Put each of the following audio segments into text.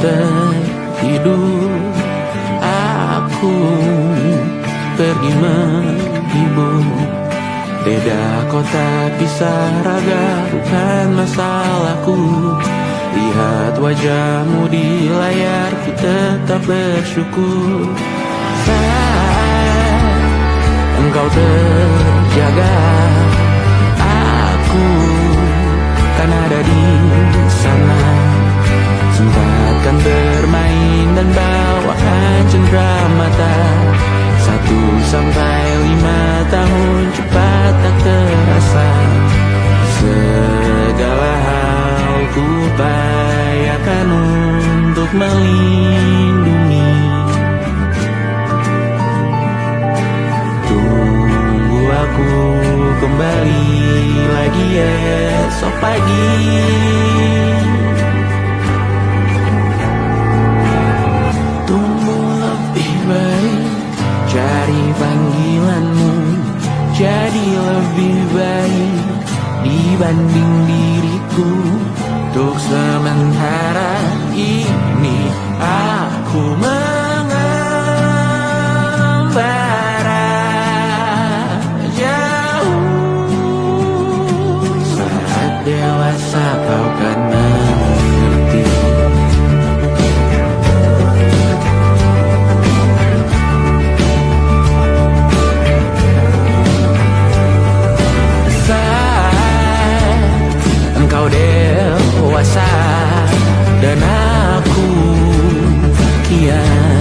tertidur, aku pergi menghibur. Beda kota pisah raga bukan masalahku. Lihat wajahmu di layar, ku tetap bersyukur. Saat engkau terjaga, aku kan ada di sana. Sempatkan bermain dan bawaan cenderamata. 1 sampai 5 tahun cepat tak terasa. Segala hal ku upayakan untuk melindungi. Tunggu aku kembali lagi esok pagi. Tumbuh lebih baik, cari panggilanmu, jadi lebih baik dibanding diriku. Untuk sementara ini aku mengembara jauh. Saat dewasa kau kan mengerti. Engkau dewasa dan aku kian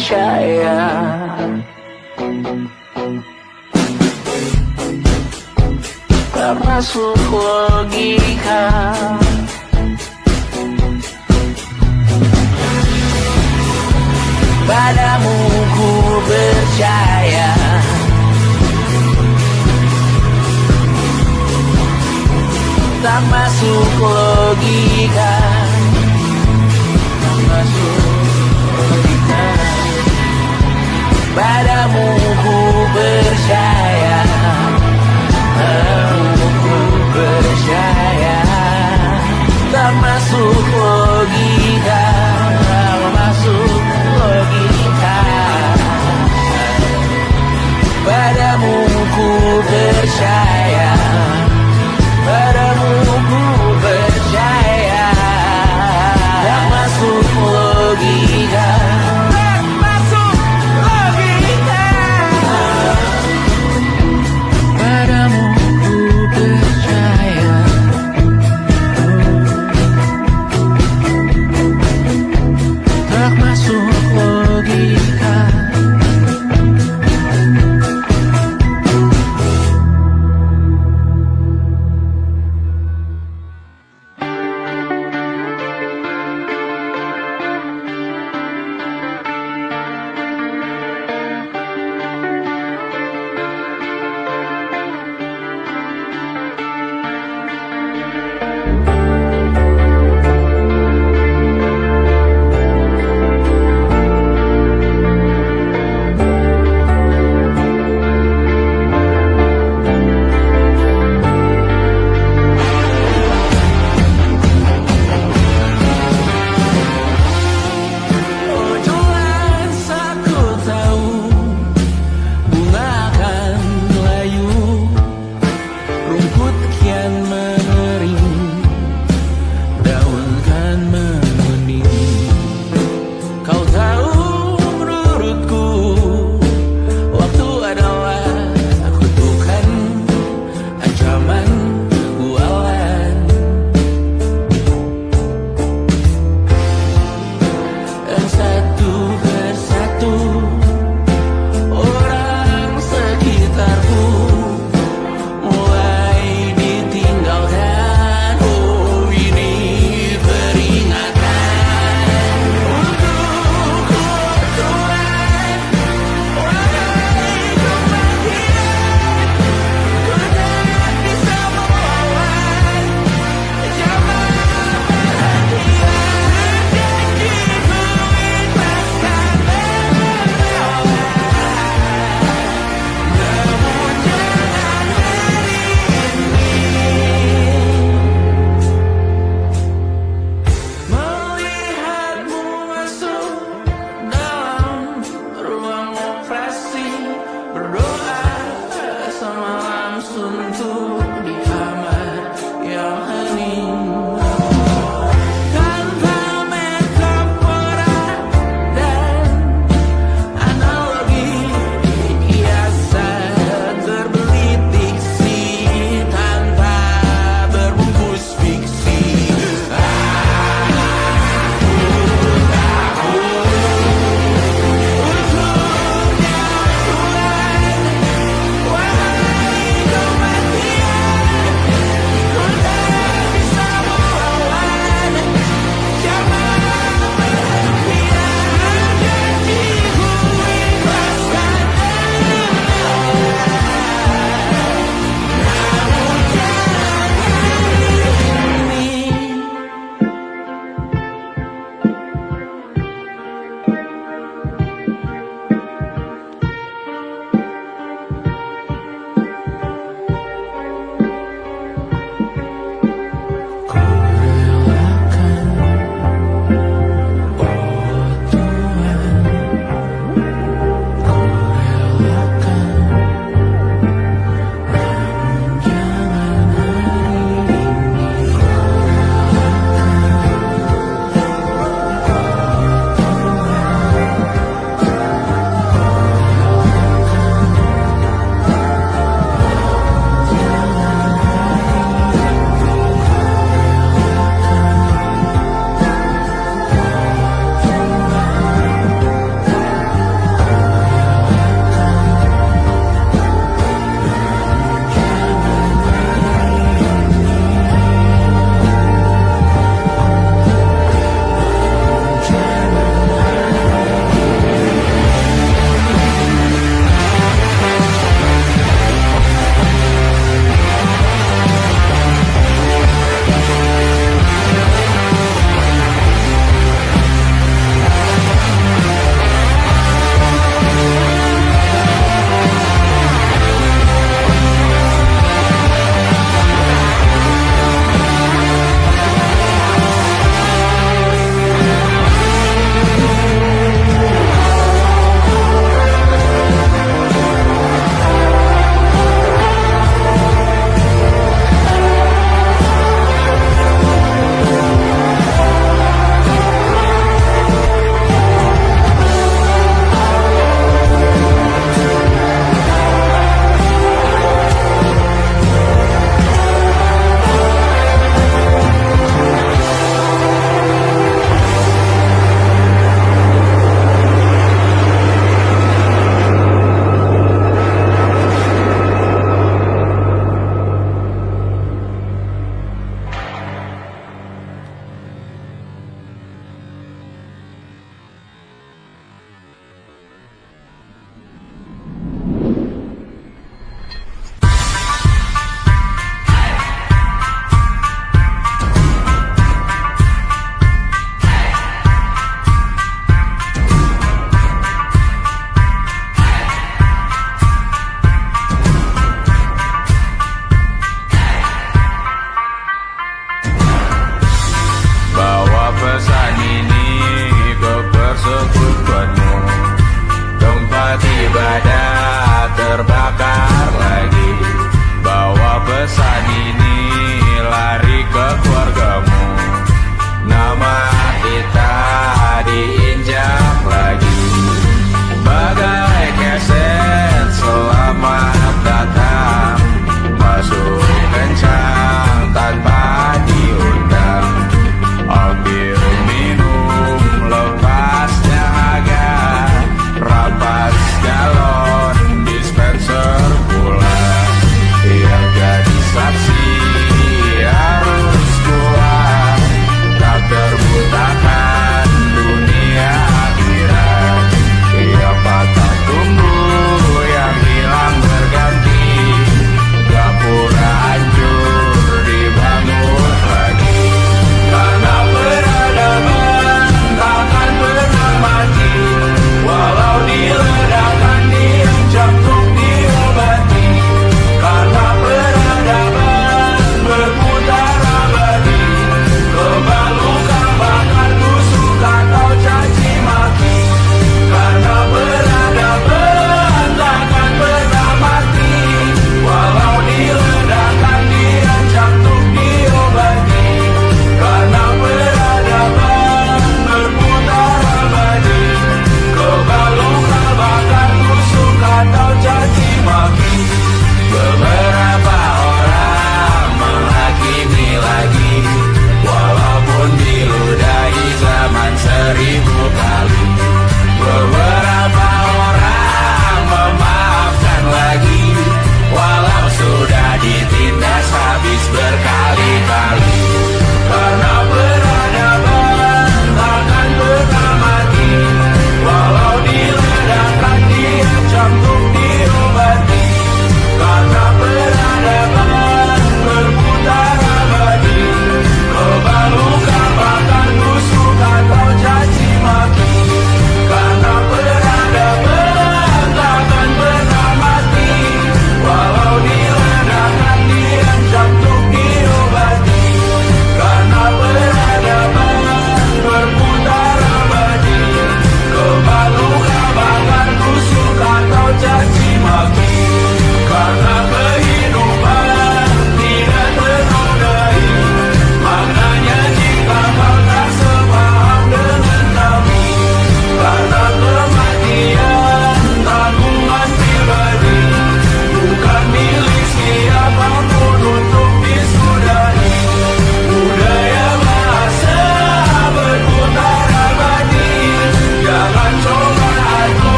percaya. Tak masuk logika. Padamu ku percaya. Tak masuk logika. Tak masuk logika. Padamu ku percaya. Padamu ku percaya. Tak masuk logika. Tak masuk logika. Padamu ku percaya. Padamu ku percaya.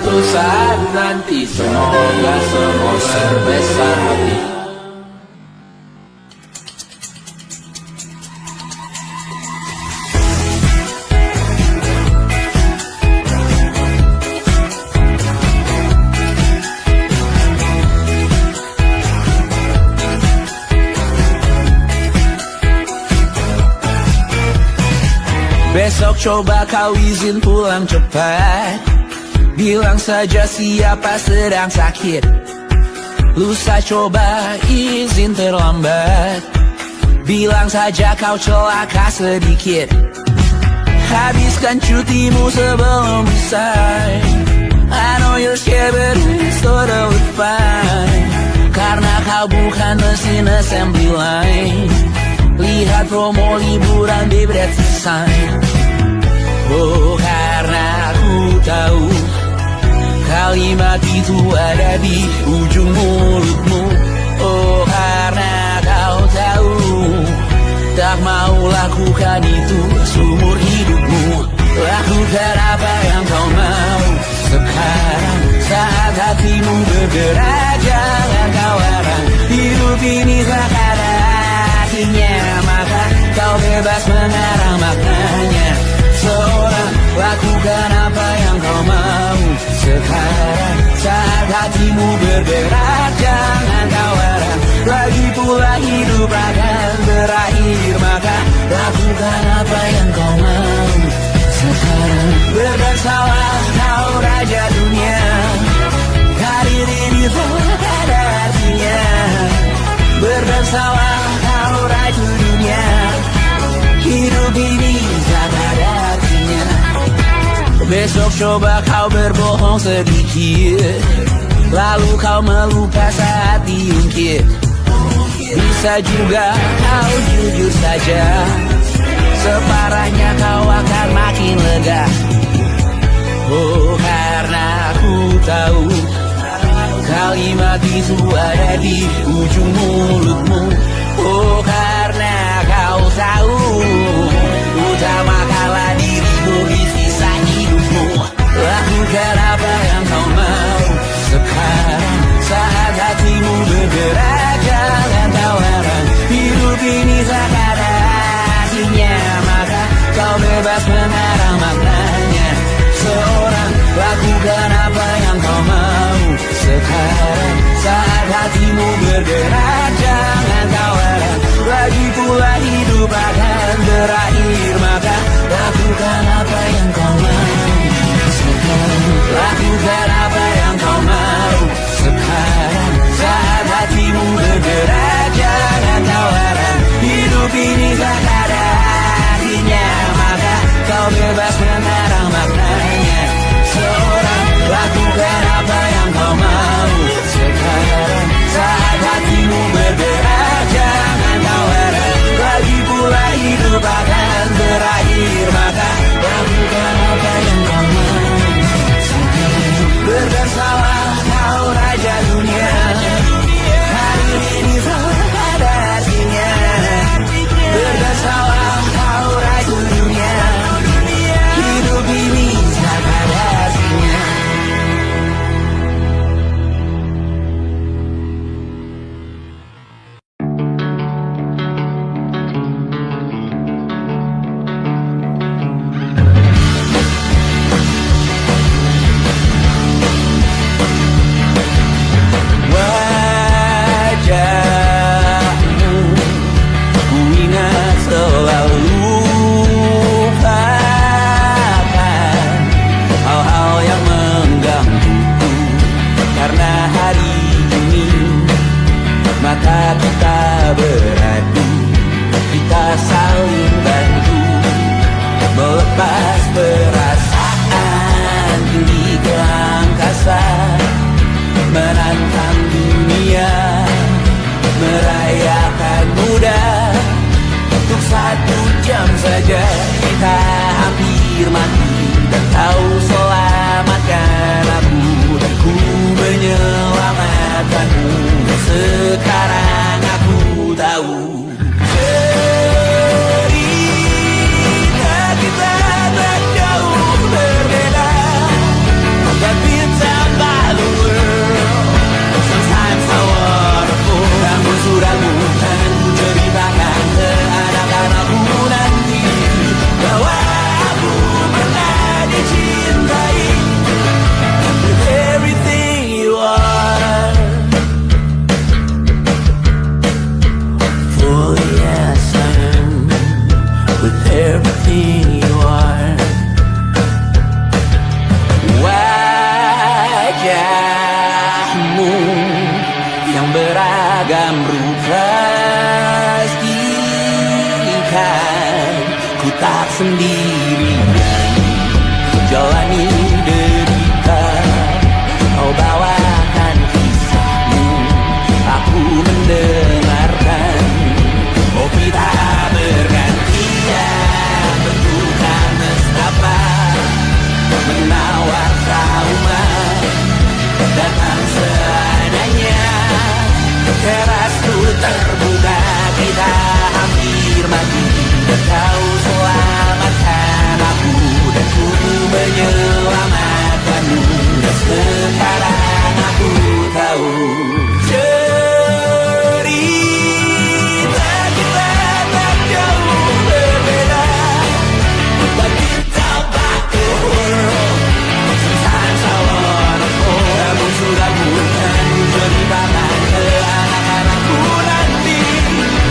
suatu saat nanti. Semoga semua sebesar hati. Besok coba kau izin pulang cepat. Bilang saja siapa sedang sakit. Lusa coba izin terlambat. Bilang saja kau celaka sedikit. Habiskan cutimu sebelum usai. I know you're scared but it's totally fine. Karena kau bukan mesin assembly line. Lihat promo liburan di Bread Design. Oh, karena aku tahu kalimat itu ada di ujung mulutmu. Oh, karena kau tahu tak mau lakukan itu seumur hidupmu. Lakukan apa yang kau mau sekarang saat hatimu bergerak. Jangan kau larang, hidup ini tak ada artinya, maka kau bebas mengarang maknanya. Seorang lakukan apa yang kau mau sekarang saat hatimu bergerak. Jangan kau larang, lagi pula hidup akan berakhir, maka lakukan apa yang kau mau sekarang. Berdansalah kau raja dunia, karir ini tak ada artinya. Berdansalah kau raja dunia, hidup ini tak ada artinya. Besok coba kau berbohong sedikit, lalu kau melupa saat diungkit. Bisa juga kau jujur saja, separahnya kau akan makin lega. Oh, karena aku tahu kalimat itu ada di ujung mulutmu. Oh, karena kau tahu utamakanlah dirimu di sisa hidupmu. Lakukan apa yang kau mau sekarang saat hatimu bergerak. Jangan kau larang, hidup ini tak ada artinya, maka kau bebas mengarang maknanya. Seorang lakukan apa yang kau mau sekarang saat hatimu bergerak. Jangan kau larang, lagi pula hidup akan berakhir, maka lakukan apa yang kau mau sekarang. Lakukan apa yang kau mau sekarang saat hatimu bergerak. Jangan kau larang, hidup ini tak ada artinya, maka kau bebas mengarang maknanya. Seorang lakukan apa yang kau mau sekarang saat hatimu bergerak. Jangan kau larang, lagi pula hidup akan berakhir, maka lakukan apa yang kau mau sekarang. Berdansalah kau raja dunia, hari ini tak ada artinya. Berdansalah kau raja dunia, hidup ini tak ada artinya. Wajahmu ku ingat selalu, lupakan hal-hal yang menggangguku. Karena hari ini mata kita beradu, kita saling bantu melepas perasaan tinggi ke angkasa, menantang dunia, merayakan muda. Untuk 1 jam saja kita hampir mati, dan kau selamatkan aku, dan ku menyelamatkanmu. Sekarang aku tahu cerita kita tak jauh berbeda, tapi pastikan ku tak sendirian jalani derita. Kau bawakan kisahmu, aku mendengarkan. Oh kita bergantian bentukan nestapa, menawar trauma datang seadanya. Terasku terbuka, kita hampir mati. Kau selamatkan aku dan ku menyelamatkanmu. Dan sekarang aku tahu cerita kita tak jauh berbeda. But kita back to world. Sometimes I wanna fall. Namun sudah bukan ceritakan ke anak-anakku nanti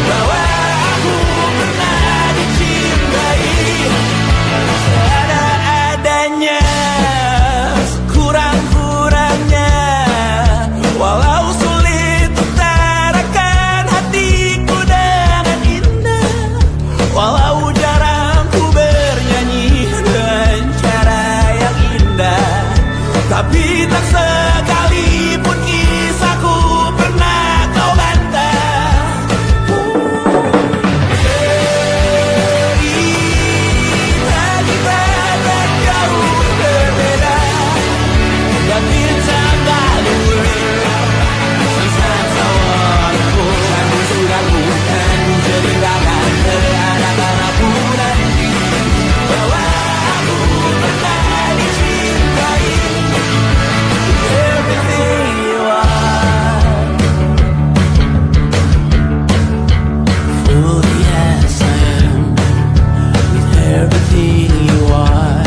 bahwa aku pernah dicintai seadanya, kurang-kurangnya. Walau sulit utarakan hatiku dengan indah, walau jarang ku bernyanyi dengan cara yang indah, tapi tak sekalipun kisahku pernah kau bantah. Cerita kita tak jauh berbeda, but it's about the world. Sometimes I wanna fall. Namun sudah bukan ceritakan ke anak-anakku nanti bahwa aku pernah dicintai. Everything you are, fully as I am, with everything you are.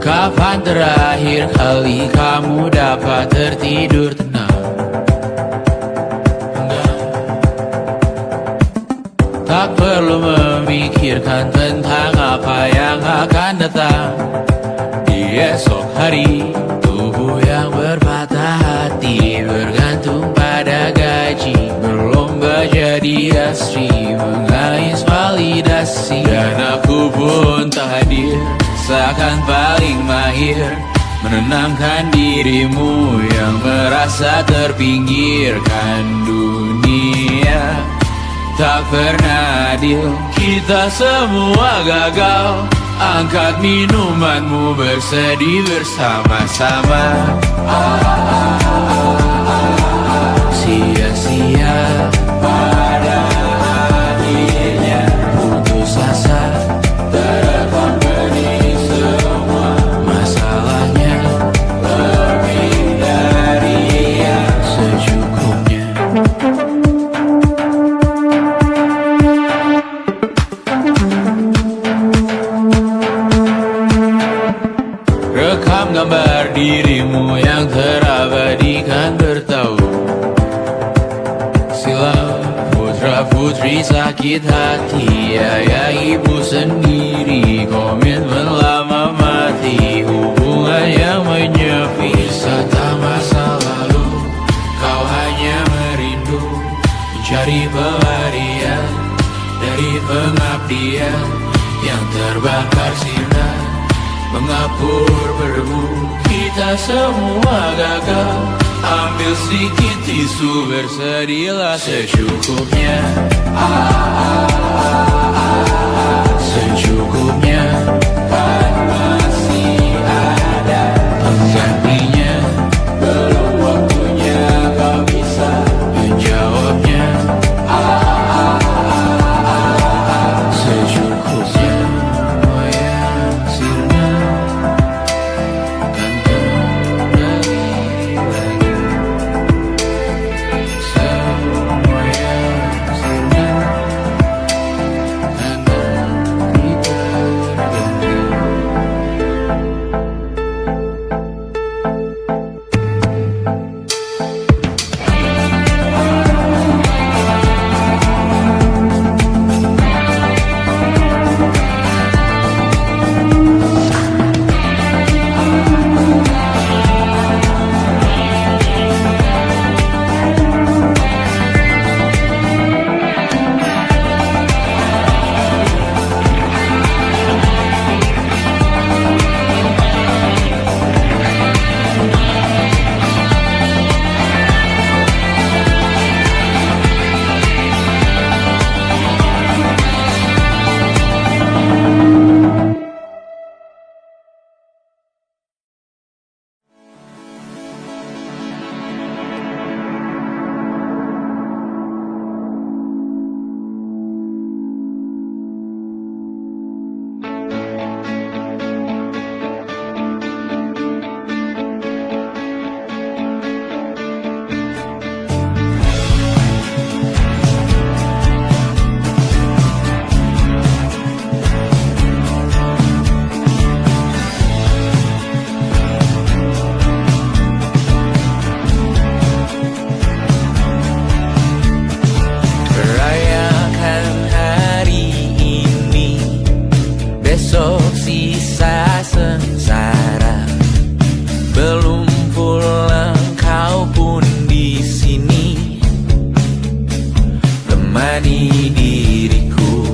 Kapan terakhir kali kamu dapat tertidur tenang? Enggak. Tak perlu memikirkan tentang apa yang akan datang di esok hari. Tubuh yang berpatah hati bergantung pada gaji, berlomba jadi asri, mengais validasi. Dan aku pun tak hadir, seakan paling mahir menenangkan dirimu yang merasa terpinggirkan dunia. Tak pernah adil, kita semua gagal. Angkat minumanmu, bersedih bersama-sama. Sia-sia pada akhirnya putus asa, terekam benih semua masalahnya. Lebih dari yang secukupnya. Rekam gambar dirimu yang terabadikan bertahun silam. Putra-putri sakit hati, ayah ibu sendiri, komitmen lama mati, hubungan yang menyepi. Wisata masa lalu, kau hanya merindu, mencari pelarian dari pengabdian yang terbakar sinar, mengapur berbu. Kita semua gagal, ambil sedikit tisu, bersedihlah secukupnya. Secukupnya, kan masih ada penggantinya. Belum waktunya kau bisa menjawabnya. Secukupnya, oh ya sirna, kan kembali lagi. Semua yang sirna. temani diriku.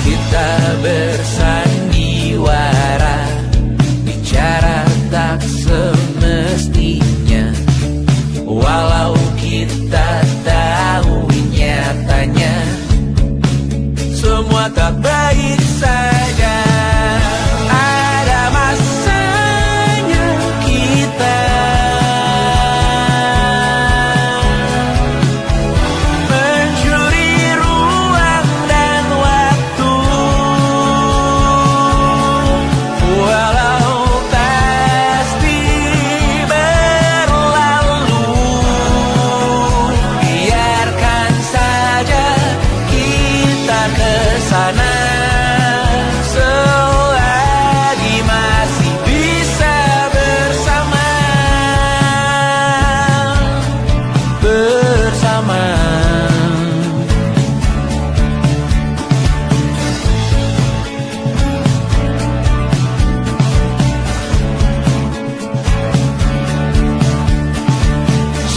Kita bersandiwara, bicara tak semestinya, walau kita tahu nyatanya semua tak baik saja. Ada masanya kita mencuri ruang dan waktu, walau pasti berlalu. Biarkan saja kita ke sana selagi masih bisa bersama.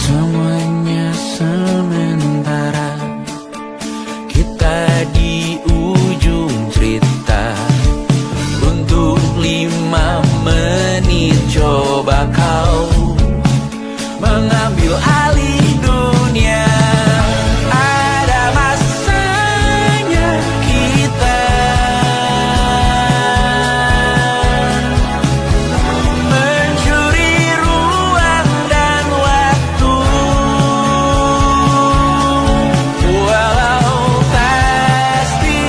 Semuanya sementara, kita di ujung cerita. Untuk 5 menit coba kau mengambil alih dunia. Ada masanya kita mencuri ruang dan waktu, walau pasti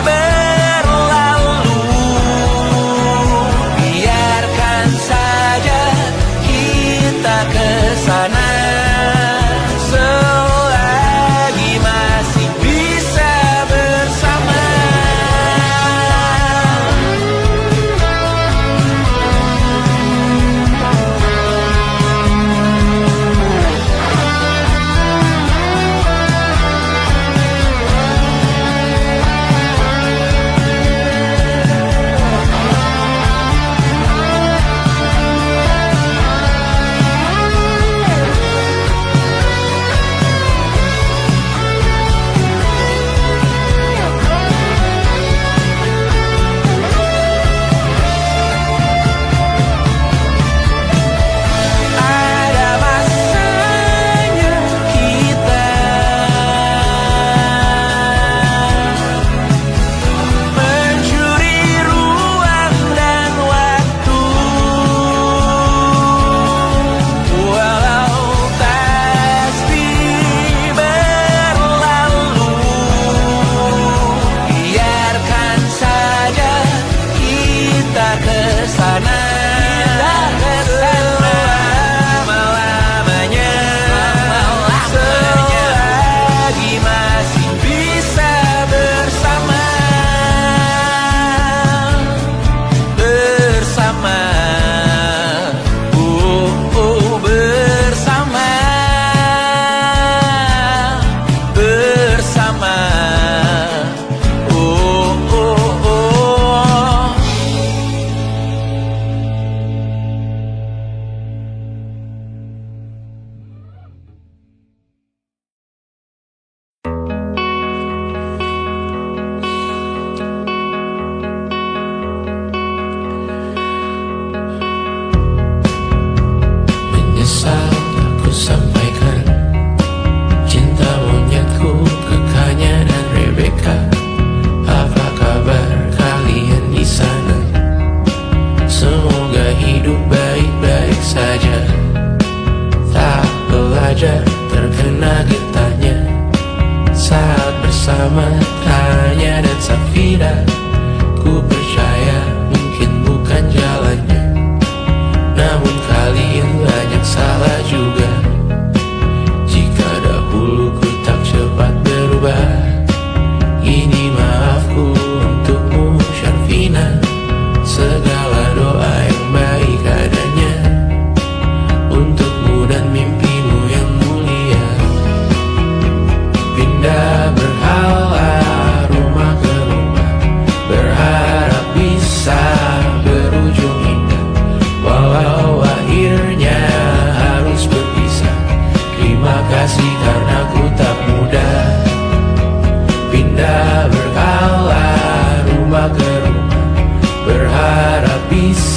berlalu. Biarkan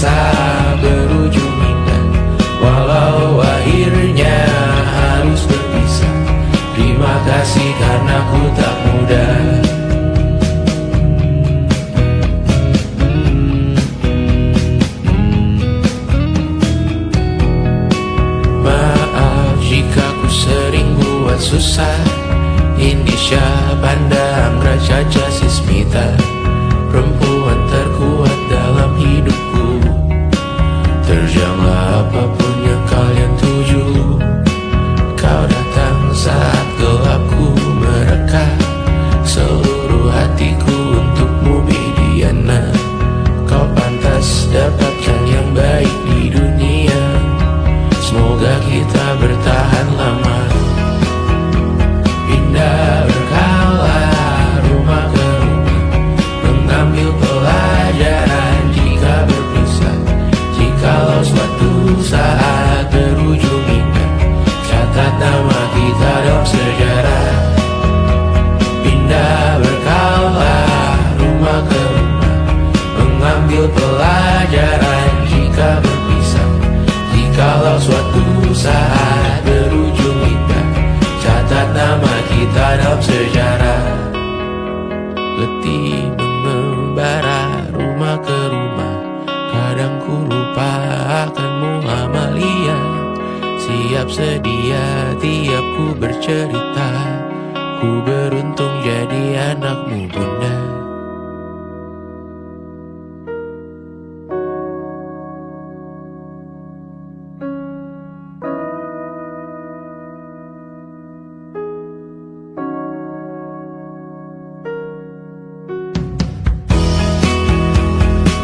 bisa berujung indah. Walau akhirnya harus berpisah, terima kasih karena ku tak mudah. Maaf jika ku sering buat susah. Indonesia, Banda, Anggra, Caca, Sismita, perempuan terkuat dalam hidupku. Terjanglah apapun yang kalian tuju. Kau datang saat gelapku mereka, seluruh hatiku untukmu Bidiana. Kau pantas dapatkan yang baik di dunia. Semoga kita bertahan lama. Pindah berkala rumah ke rumah, mengambil pelajaran jika berpisah. Jikalau suatu saat berujung indah, catat nama kita dalam sejarah. Pindah berkala rumah ke rumah, mengambil pelajaran jika berpisah. Jikalau suatu saat berujung indah, catat nama kita dalam sejarah. Letih mengembara rumah ke rumah, kadang ku lupa akanmu Amalia. Siap sedia tiap ku bercerita, ku beruntung jadi anakmu bunda.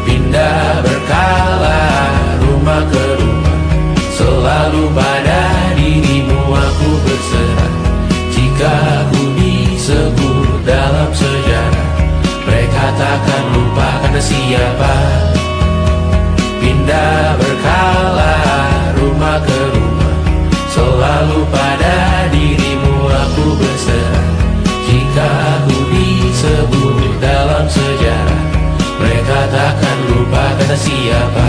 Pindah berkala rumah ke rumah, selalu pada dirimu aku berserah. Jika ku disebut dalam sejarah, mereka takkan lupa karena siapa. Pindah berkala rumah ke rumah, selalu pada dirimu aku berserah. Jika ku disebut dalam sejarah, mereka takkan lupa kata siapa.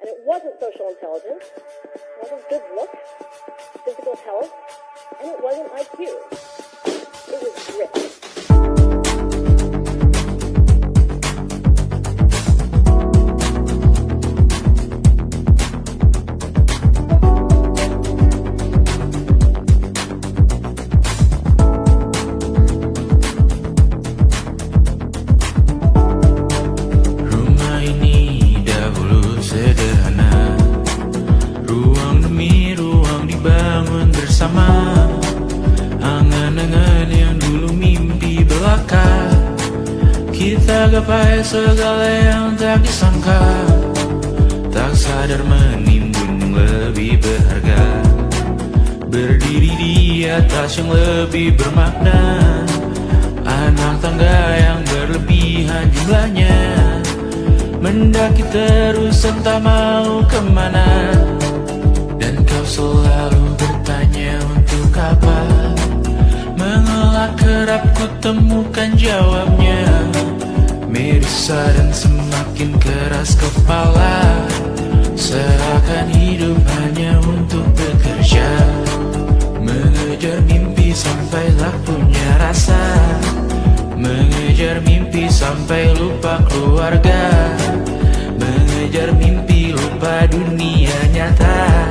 And it wasn't social intelligence, it wasn't good looks, physical health, and it wasn't IQ. It was grit. Rumah ini dahulu sederhana, ruang demi ruang dibangun bersama. Angan-angan yang dulu mimpi belaka, kita gapai segala yang tak disangka. Tak sadar menimbun lebih berharga, berdiri di atas yang lebih bermakna. Anak tangga yang berlebihan jumlahnya, mendaki terus entah mau kemana. Dan kau selalu bertanya untuk apa, mengelak kerap ku temukan jawabnya. Merisa dan semakin keras kepala, seakan hidup hanya untuk bekerja. Mengejar mimpi sampailah punya rasa, mengejar mimpi sampai lupa keluarga, mengejar mimpi lupa dunia nyata,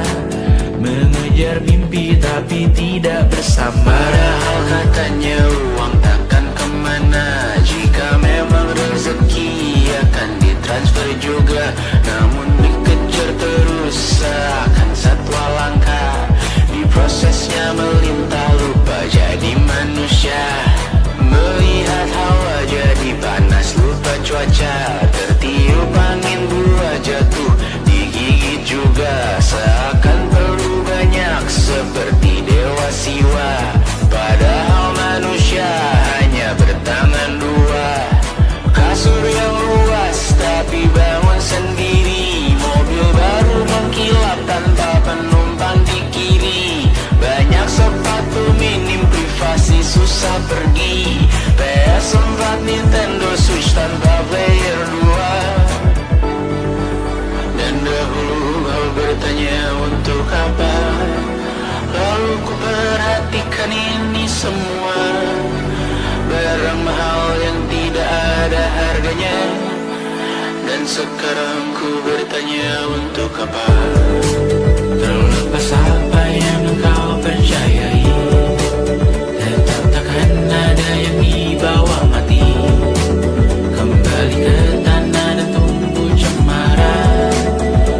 mengejar mimpi tapi tidak bersama. Padahal katanya uang takkan kemana, jika memang rezeki akan ditransfer juga, namun dikejar terus seakan satwa langka. Di prosesnya melintah lupa jadi manusia. Melihat hawa jadi panas lupa cuaca. Tertiup angin buah jatuh digigit juga. Seakan perlu banyak seperti dewa siwa. Padahal manusia hanya bertangan dua. Kasur yang luas tapi bangun sendiri. Mobil baru mengkilap tanpa penumpang di kiri. Banyak sepatu minim privasi susah pergi. PS4 Nintendo Switch tanpa player 2. Dan dahulu kau bertanya untuk apa. Lalu ku perhatikan ini semua. Barang mahal yang tidak ada harganya. Dan sekarang ku bertanya untuk apa. Terlepas apa yang engkau percayai, tetap takkan ada yang dibawa mati. Kembali ke tanah dan tumbuh cemara.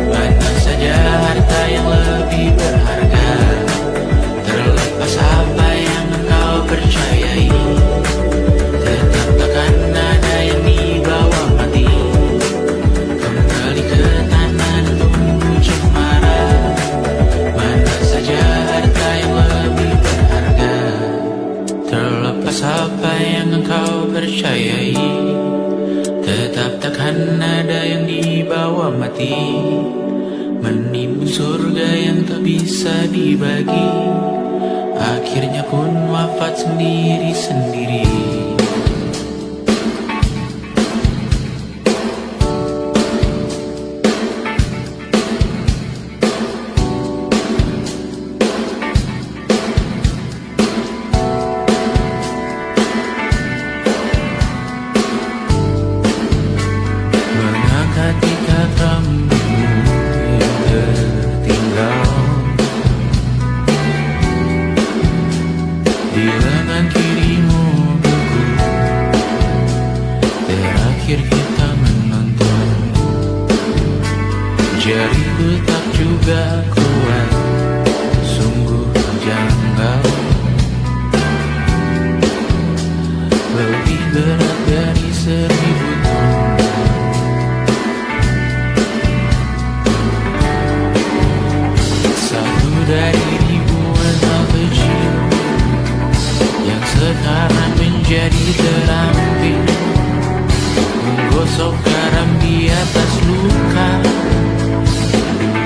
Mana saja harta yang lebih berharga. Terlepas apa yang engkau percayai, tetap takkan ada yang dibawa mati. Kembali ke tanah dan tumbuh cemara. Mana saja harta yang lebih berharga. Terlepas apa yang engkau percayai, tetap takkan ada yang dibawa mati. Menimbun surga yang tak bisa dibagi, akhirnya pun wafat sendiri-sendiri. Mengangkat ikat rambutmu yang tertinggal di lengan kirimu beku. Terakhir kita menonton. Jariku tak juga kuat, sungguh janggal. Lebih berat dari 1000 ton. Satu dari ribuan hal kecil yang sekarang menjadi terampil. Menggosok garam di atas luka.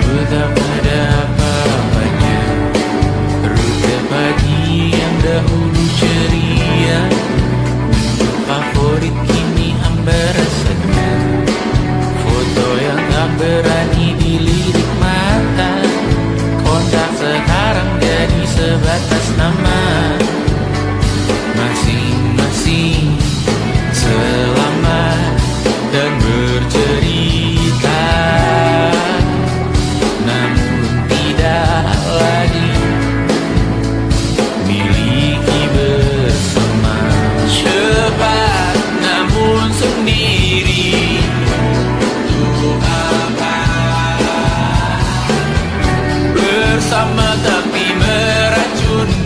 Dulu tak ada apa-apanya. Rute pagi yang dahulu ceria. Menu favorit kini hambar rasanya. Foto yang tak berani dilirik mata. Kontak sekarang jadi sebatas nama. Masing-masing selamat dan bercerita, namun tidak lagi miliki bersama. Cepat namun sendiri. Untuk apa? Bersama tapi meracuni.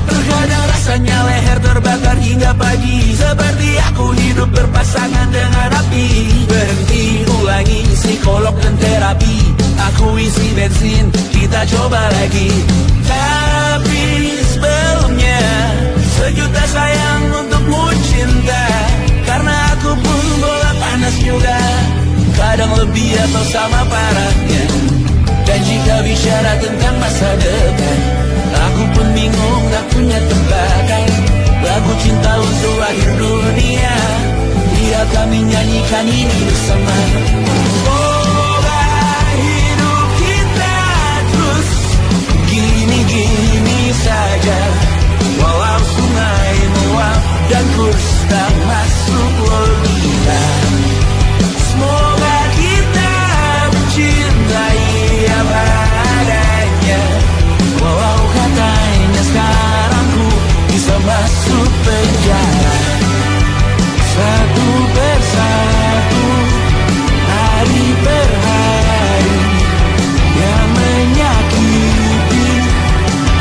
Terkadang rasanya leher terbakar hingga pagi, seperti aku hidup berpasangan dengan api. Berhenti, ulangi psikolog dan terapi. Aku isi bensin, kita coba lagi. Tapi sebelumnya, sejuta sayang untukmu cinta. Karena aku pun bola panas juga, kadang lebih atau sama parahnya. Dan jika bicara tentang masa depan, aku pun bingung, tak punya tebakan. Lagu cinta untuk akhir dunia, biar kami nyanyikan ini bersama. Semoga hidup kita terus gini-gini saja, walau sungai meluap dan kurs tak masuk logika. Semoga kita mencintai apa adanya, walau katanya sekarang ku bisa masuk penjara. Satu persatu, hari per hari, yang menyakiti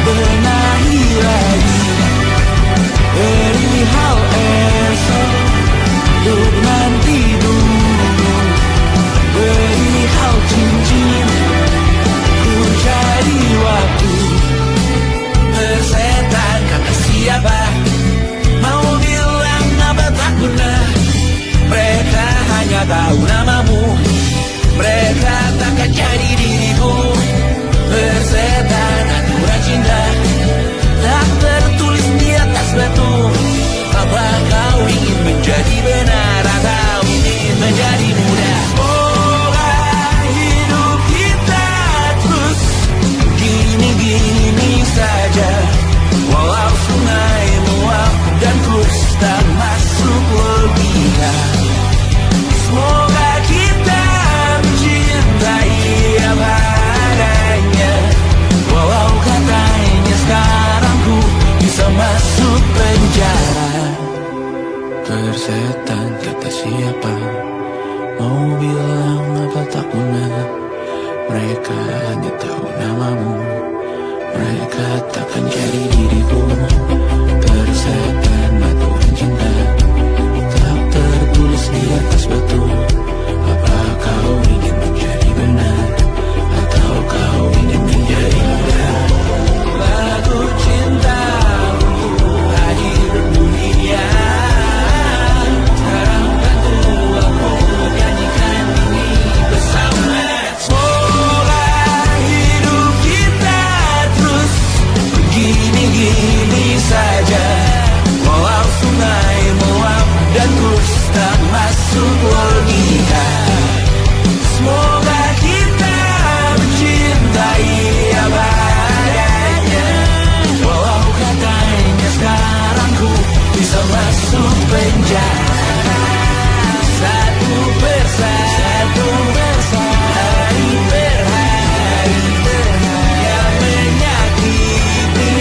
benahi lagi. Beri hal esok untuk nanti dulu. Beri hal cincin, ku cari waktu. Persetan kata siapa, mau bilang apa tak guna. Mereka hanya tahu namamu, mereka takkan jadi diriku. Persetan aturan cinta, tak tertulis di atas batu. Apa kau ingin menjadi benar atau ingin menjadi muda? Semoga hidup kita terus gini-gini saja, walau sungai meluap dan kurs tak masuk logika. Semoga kita mencintai apa adanya, walau katanya sekarang ku bisa masuk penjara. Persetan kata siapa, mau bilang apa tak guna. Mereka hanya tahu namamu, mereka takkan jadi diriku. Persetan aturan cinta, tak tertulis di atas batu. Apa kau ingin menjadi benar atau kau ingin menjadi muda? Lagu cinta untuk akhir dunia, sekarang bantu aku nyanyikan ini bersama. Semoga hidup kita terus gini-gini saja, walau sungai meluap dan kurs tak masuk logika. Semoga kita mencintai apa adanya, walau katanya sekarang ku bisa masuk penjara. Satu persatu, hari per hari, yang menyakiti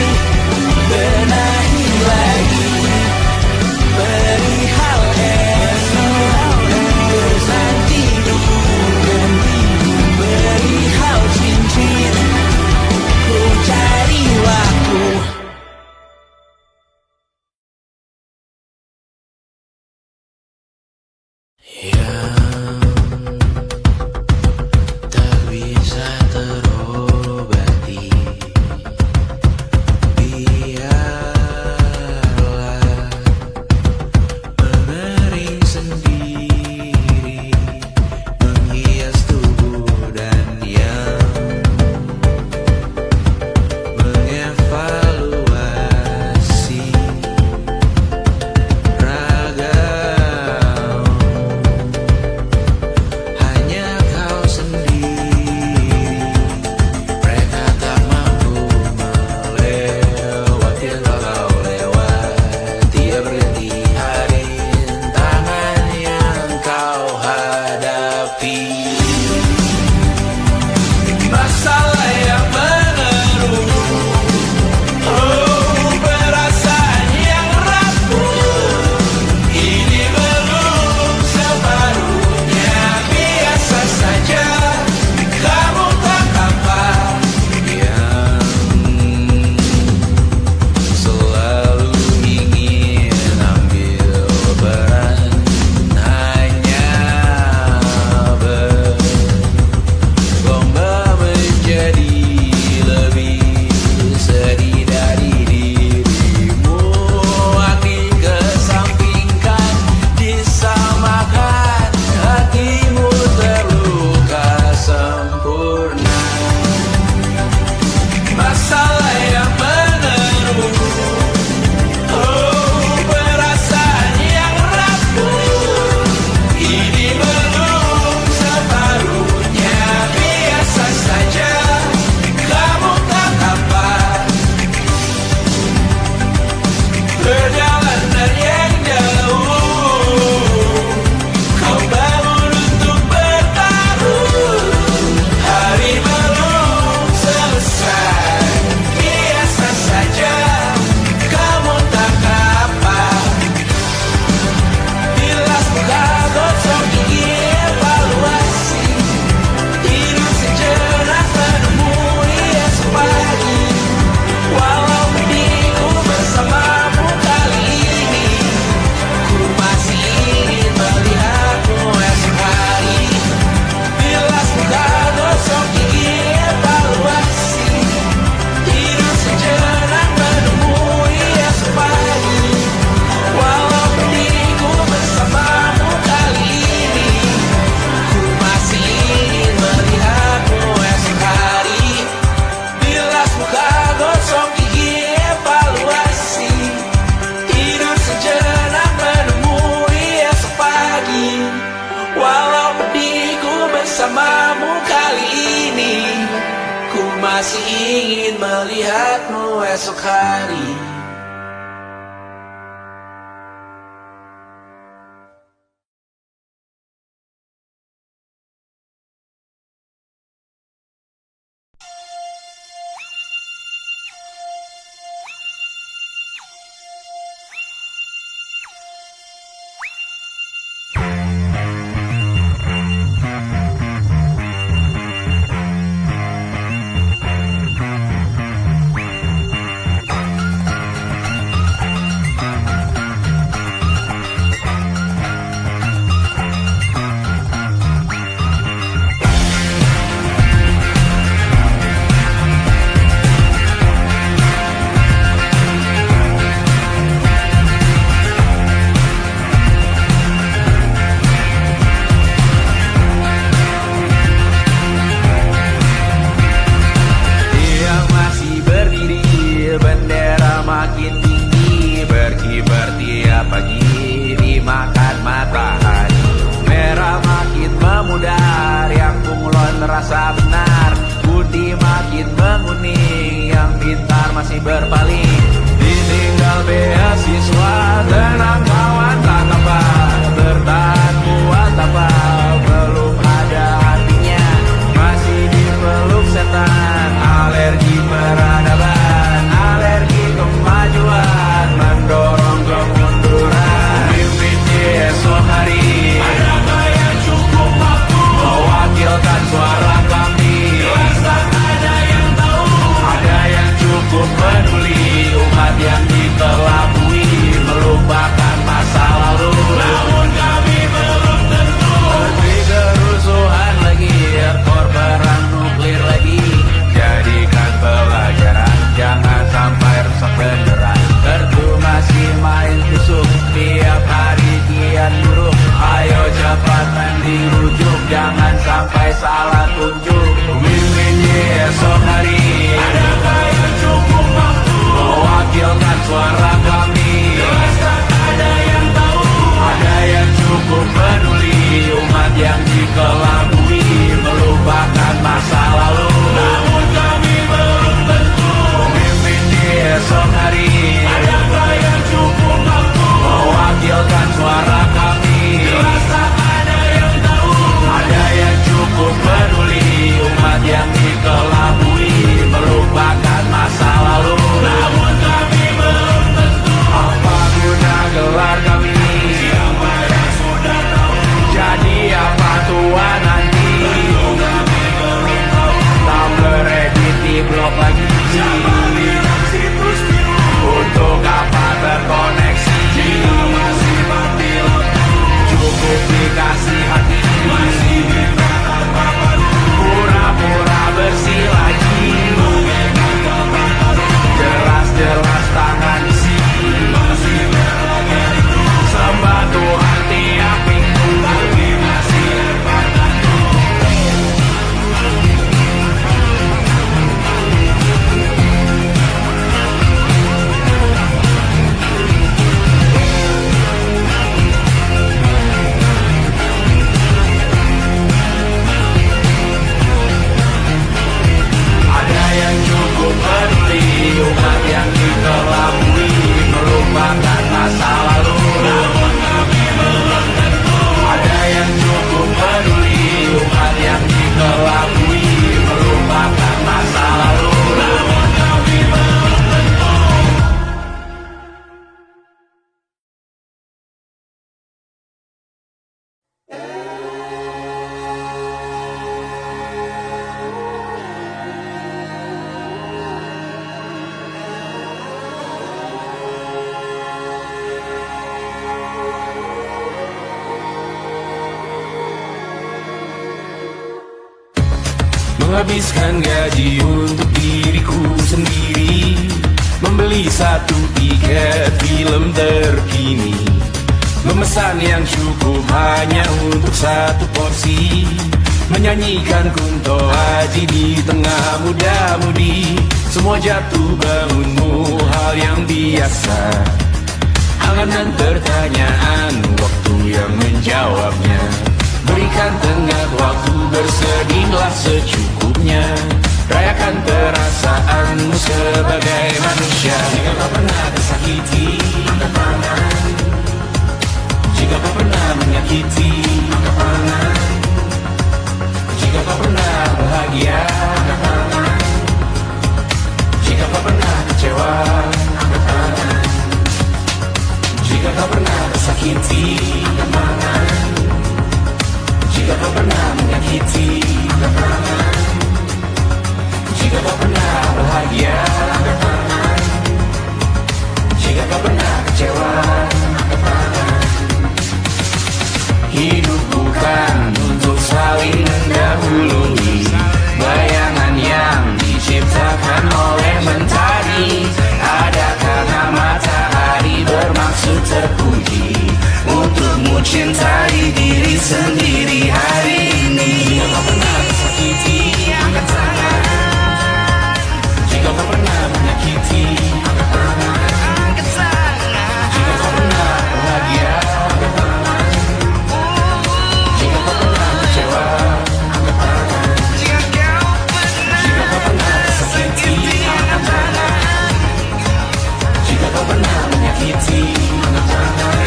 ingin melihatmu esok hari. Rasa benar, budi makin menguning, yang pintar masih berpaling. Ditinggal beasiswa, tenang kawan tak apa, bertahan kuat apa, belum ada artinya, masih dipeluk setan. Alergi peradaban, alergi kemajuan, mendorong kemunduran. Mimpin di esok hari, adakah yang cukup mampu mewakilkan suara kami? Jelaskan ada yang tahu, ada yang cukup peduli, umat yang dikelabui, melupakan masa lalu. Namun kami belum tentu lebih kerusuhan lagi, rekor perang nuklir lagi. Jadikan pelajaran, jangan sampai rusak beneran. Kertu masih main tusuk, tiap hari kian buruk. Ayo cepat dirujuk, jangan sampai salah tunjuk. Pemimpin di esok hari, adakah yang cukup mampu mewakilkan suara kami? Jelaskan ada yang tahu, ada yang cukup peduli, umat yang dikelabui, melupakan masa lalu. Namun kami belum tentu pemimpin di esok hari, adakah yang cukup mampu mewakilkan suara kami? Jelaskan ada yang tahu, ada yang cukup peduli, umat yang dikelabui, melupakan masa lalu. Namun kami belum tentu apa guna gelar kami. Siapa yang sudah tahu, jadi apa tua nanti? Kami belum tahu, tak beredit di blog lagi. Siapa bilang situs biru, untuk apa terkoneksi? Jika masih mati lampu, cukup dikasih hati, masih ditahan papan, pura-pura bersih lagi. Jelas-jelas tangan isi, masih berlagak itu, sembah Tuhan tiap minggu, tapi masih lempar tandu. Ada yang cukup peduli, umat yang dikelabui, melupakan masa lalu. Namun kami belum tentu, ada yang cukup peduli, umat yang dikelabui, melupakan masa lalu. Namun kami belum tentu. Menghabiskan gaji untuk diriku sendiri, membeli satu tiket film terkini, memesan yang cukup hanya untuk satu porsi, menyanyikan Kunto Aji di tengah muda-mudi. Semua jatuh bangunmu hal yang biasa, angan dan pertanyaan, waktu yang menjawabnya. Berikan tengah waktu, bersedihlah secukupnya. Rayakan perasaanmu sebagai manusia. Jika kau pernah tersakiti, angkat tangan. Jika kau pernah menyakiti, angkat tangan. Jika kau pernah bahagia, angkat tangan. Jika kau pernah kecewa, angkat tangan. Jika kau pernah tersakiti, angkat tangan. Jika kau pernah menyakiti, angkat tangan. Jika kau pernah bahagia, angkat tangan. Jika kau pernah kecewa, angkat tangan. Hidup bukan untuk saling mendahului bayangan yang diciptakan oleh mentari. Ada karena matahari bermaksud terpuji untukmu cintai diri sendiri hari ini. Jika kau pernah tersakiti, angkat tangan. Jika kau pernah menyakiti, angkat tangan. Jika kau pernah bahagia, angkat tangan. Jika kau pernah kecewa, angkat tangan. Jika kau pernah tersakiti, angkat tangan. Jika kau pernah menyakiti, angkat tangan.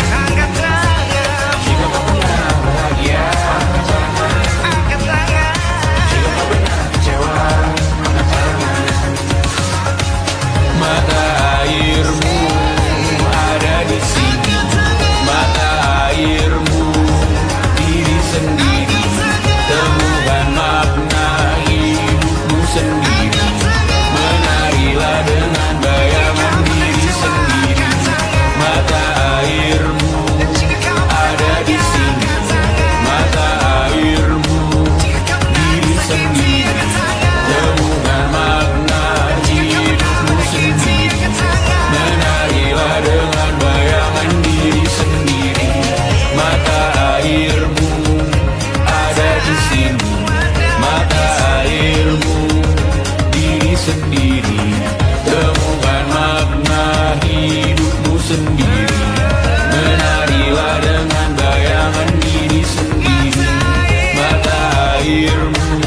Jika kau pernah bahagia, angkat tangan. Jika kau pernah kecewa, angkat tangan. Mata airmu ada di sini. Mata airmu diri sendiri. Temukan makna hidupmu sendiri. Menarilah dengan bayangan diri sendiri. Mata airmu ada di sini. Mata airmu diri sendiri. Temukan makna hidupmu sendiri. Menarilah dengan bayangan diri sendiri. Mata airmu ada di sini. Mata airmu diri sendiri. Temukan makna hidupmu sendiri. Menarilah dengan bayangan diri sendiri. Mata airmu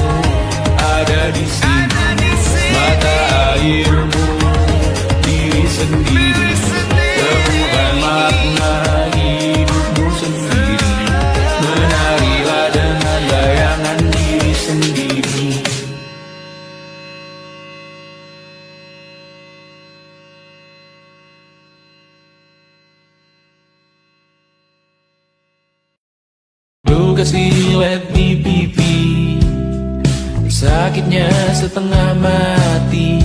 ada di sini. Mata airmu diri sendiri. Temukan makna hidupmu sendiri. Menarilah dengan bayangan diri sendiri. Luka silet di pipi, sakitnya setengah mati.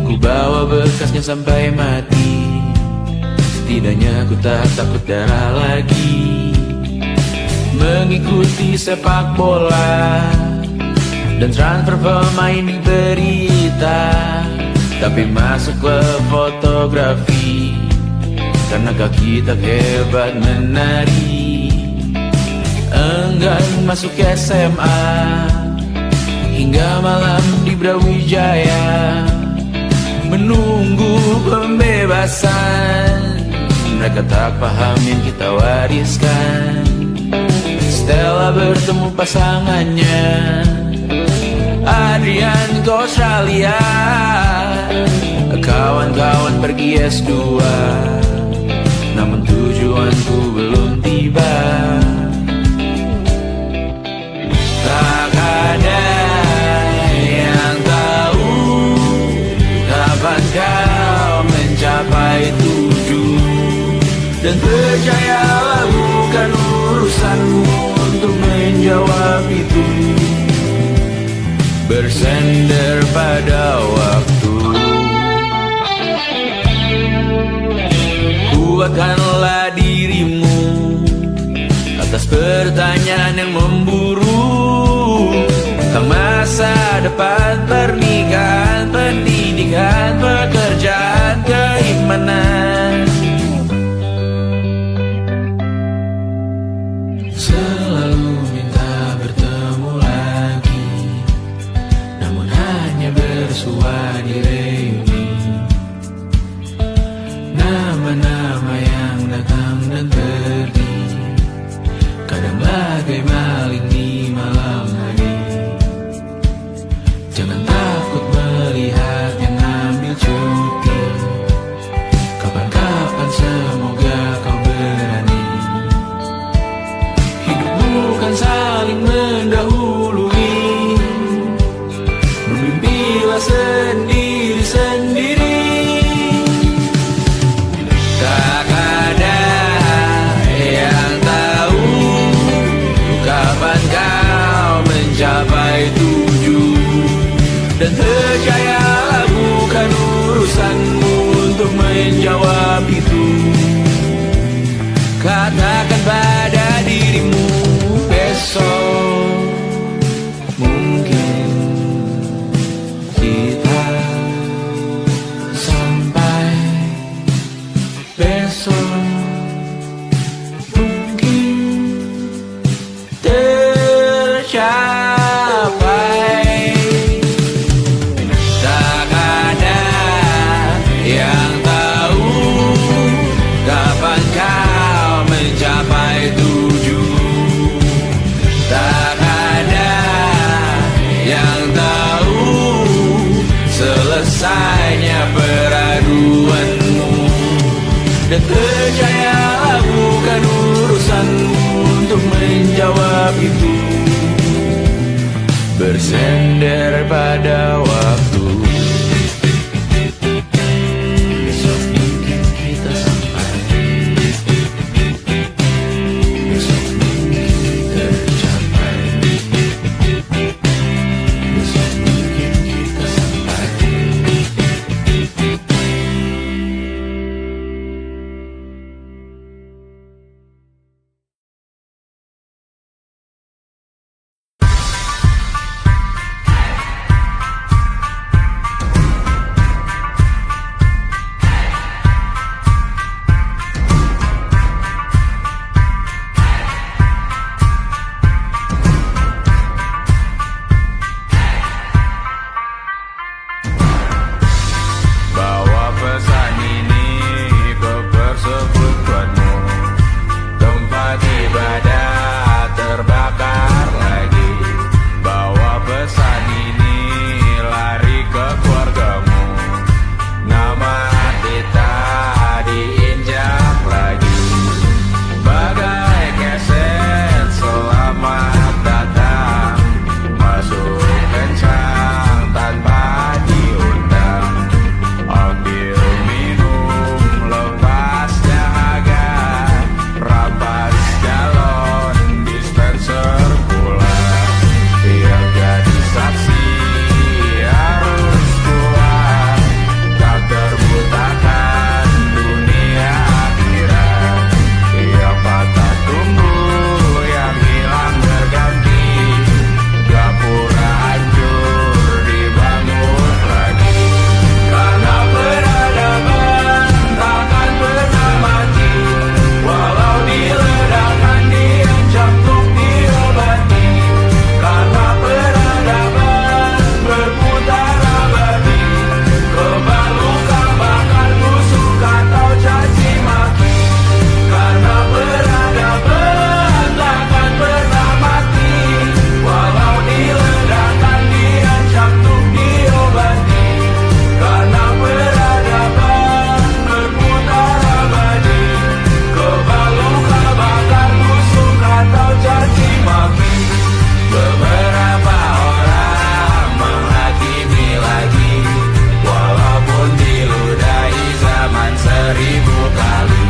Ku bawa bekasnya sampai mati. Setidaknya ku tak takut darah lagi. Mengikuti sepak bola dan transfer pemain di berita. Tapi masuk ke fotografi karena kaki tak hebat menari. Enggan masuk SMA hingga malam di Brawijaya menunggu pembebasan. Mereka tak paham yang kita wariskan. Stella bertemu pasangannya Adrian ke Australia. Kawan-kawan pergi S2, namun tujuanku belum tiba. Tak ada yang tahu kapan kau mencapai tujuh. Dan percayalah bukan urusanmu untuk menjawab itu. Bersender pada waktu. Kuatkanlah dirimu atas pertanyaan yang memburu tentang masa depan, pernikahan, pendidikan, pekerjaan, keimanan. Selalu minta bertemu lagi, namun hanya bersua di reuni. Nama-nama yang datang dan pergi, kadang bagai maling di malam hari. Jangan Dan percayalah bukan urusanmu untuk menjawab itu. Katakan pada dirimu besok mungkin kita sampai, besok mungkin tercapai. Tak ada yang tahu kapan kau mencapai tujuh. Tak ada yang tahu selesainya peraduanmu. Dan percayalah bukan urusanmu untuk menjawab itu. Bersender pada waktu. Besok mungkin kita sampai, besok mungkin tercapai, besok mungkin kita sampai. Bawa pesan ini ke persekutuanmu. Tempat ibadah terbakar lagi. Bawa pesan ini lari ke keluargamu. Nama kita diinjak lagi. Bagai keset selamat datang. Masuk kencang tanpa diundang. Ambil minum lepas dahaga. Rampas galon dispenser pula. Yang jadi saksi harus kuat. Tak terbutakan dunia akhirat. Yang patah tumbuh, yang hilang berganti. Gapura hancur dibangun lagi. Karena peradaban takkan pernah mati. Walau diledakkan, diancam untuk diobati. Karena peradaban berputar abadi. Kebal luka bakar busuk atau caci maki. Karena peradaban takkan pernah mati. Walau diledakkan, diancam untuk diobati. Karena peradaban berputar abadi. Kebal luka bakar busuk atau caci maki. Beberapa orang menghakimi lagi. Walaupun diludahi zaman 1000 kali.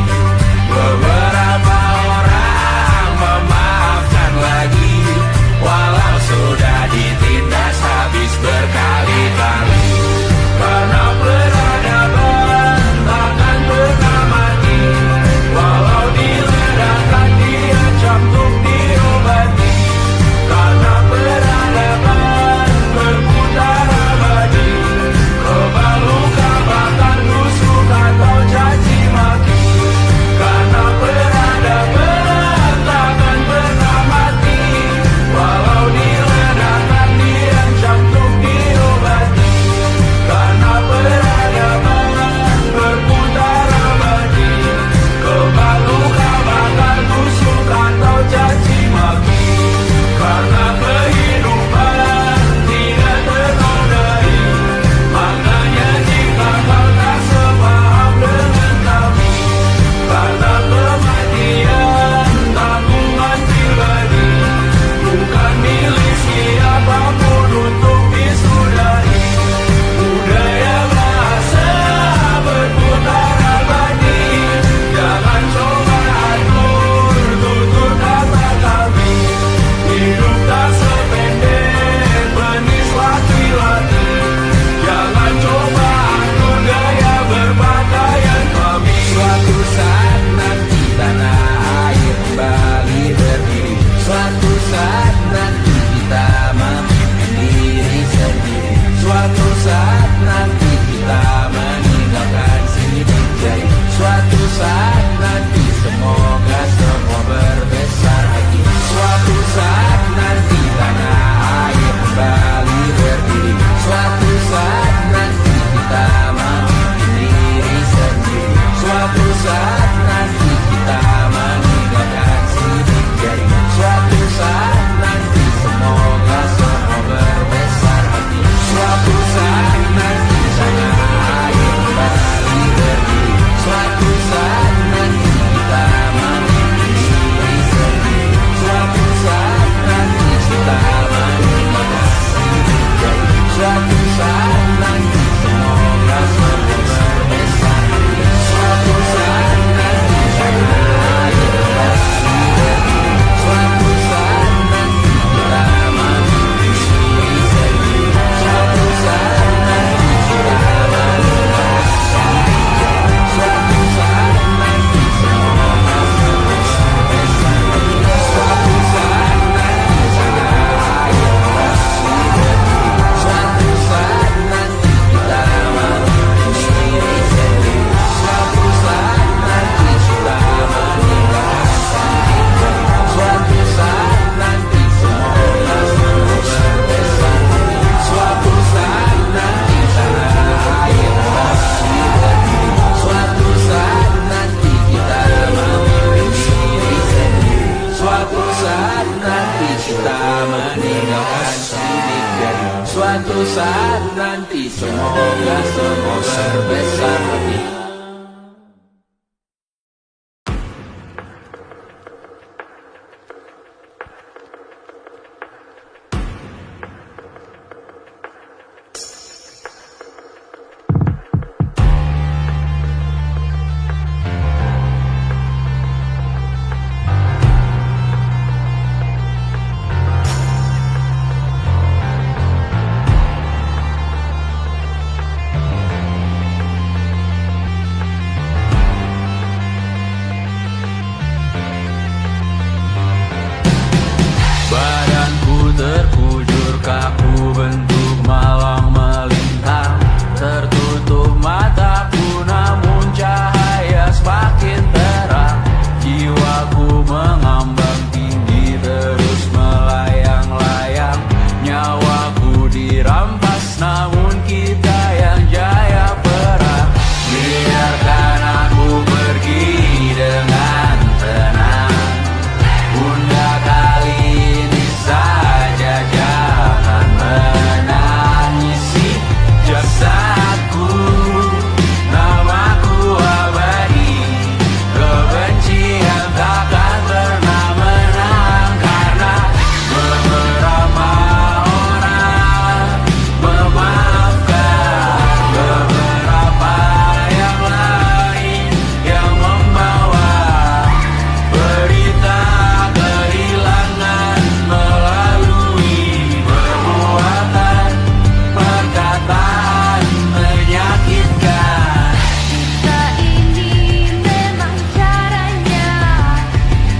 Beberapa orang memaafkan lagi. Walau sudah ditindas habis berkali-kali. Karena peradaban takkan pernah mati. Walau diledakkan, diancam untuk diobati. Karena peradaban berputar abadi. Kebal luka bakar busuk atau caci maki. Suatu saat nanti semoga semua berbesar hati. Badanku terkujur kaku bentuk malang melintang. Tertutup mataku namun cahaya semakin terang. Jiwaku mengambang tinggi terus melayang-layang. Nyawaku dirampas namun kita yang jaya perang. Biarkan aku pergi dengan tenang. Bunda kali ini saja jangan menangisi jasadku. Namaku abadi, kebencian takkan pernah menang. Karena beberapa orang memaafkan beberapa yang lain yang membawa berita kehilangan melalui perbuatan perkataan menyakitkan. Jika ini memang caranya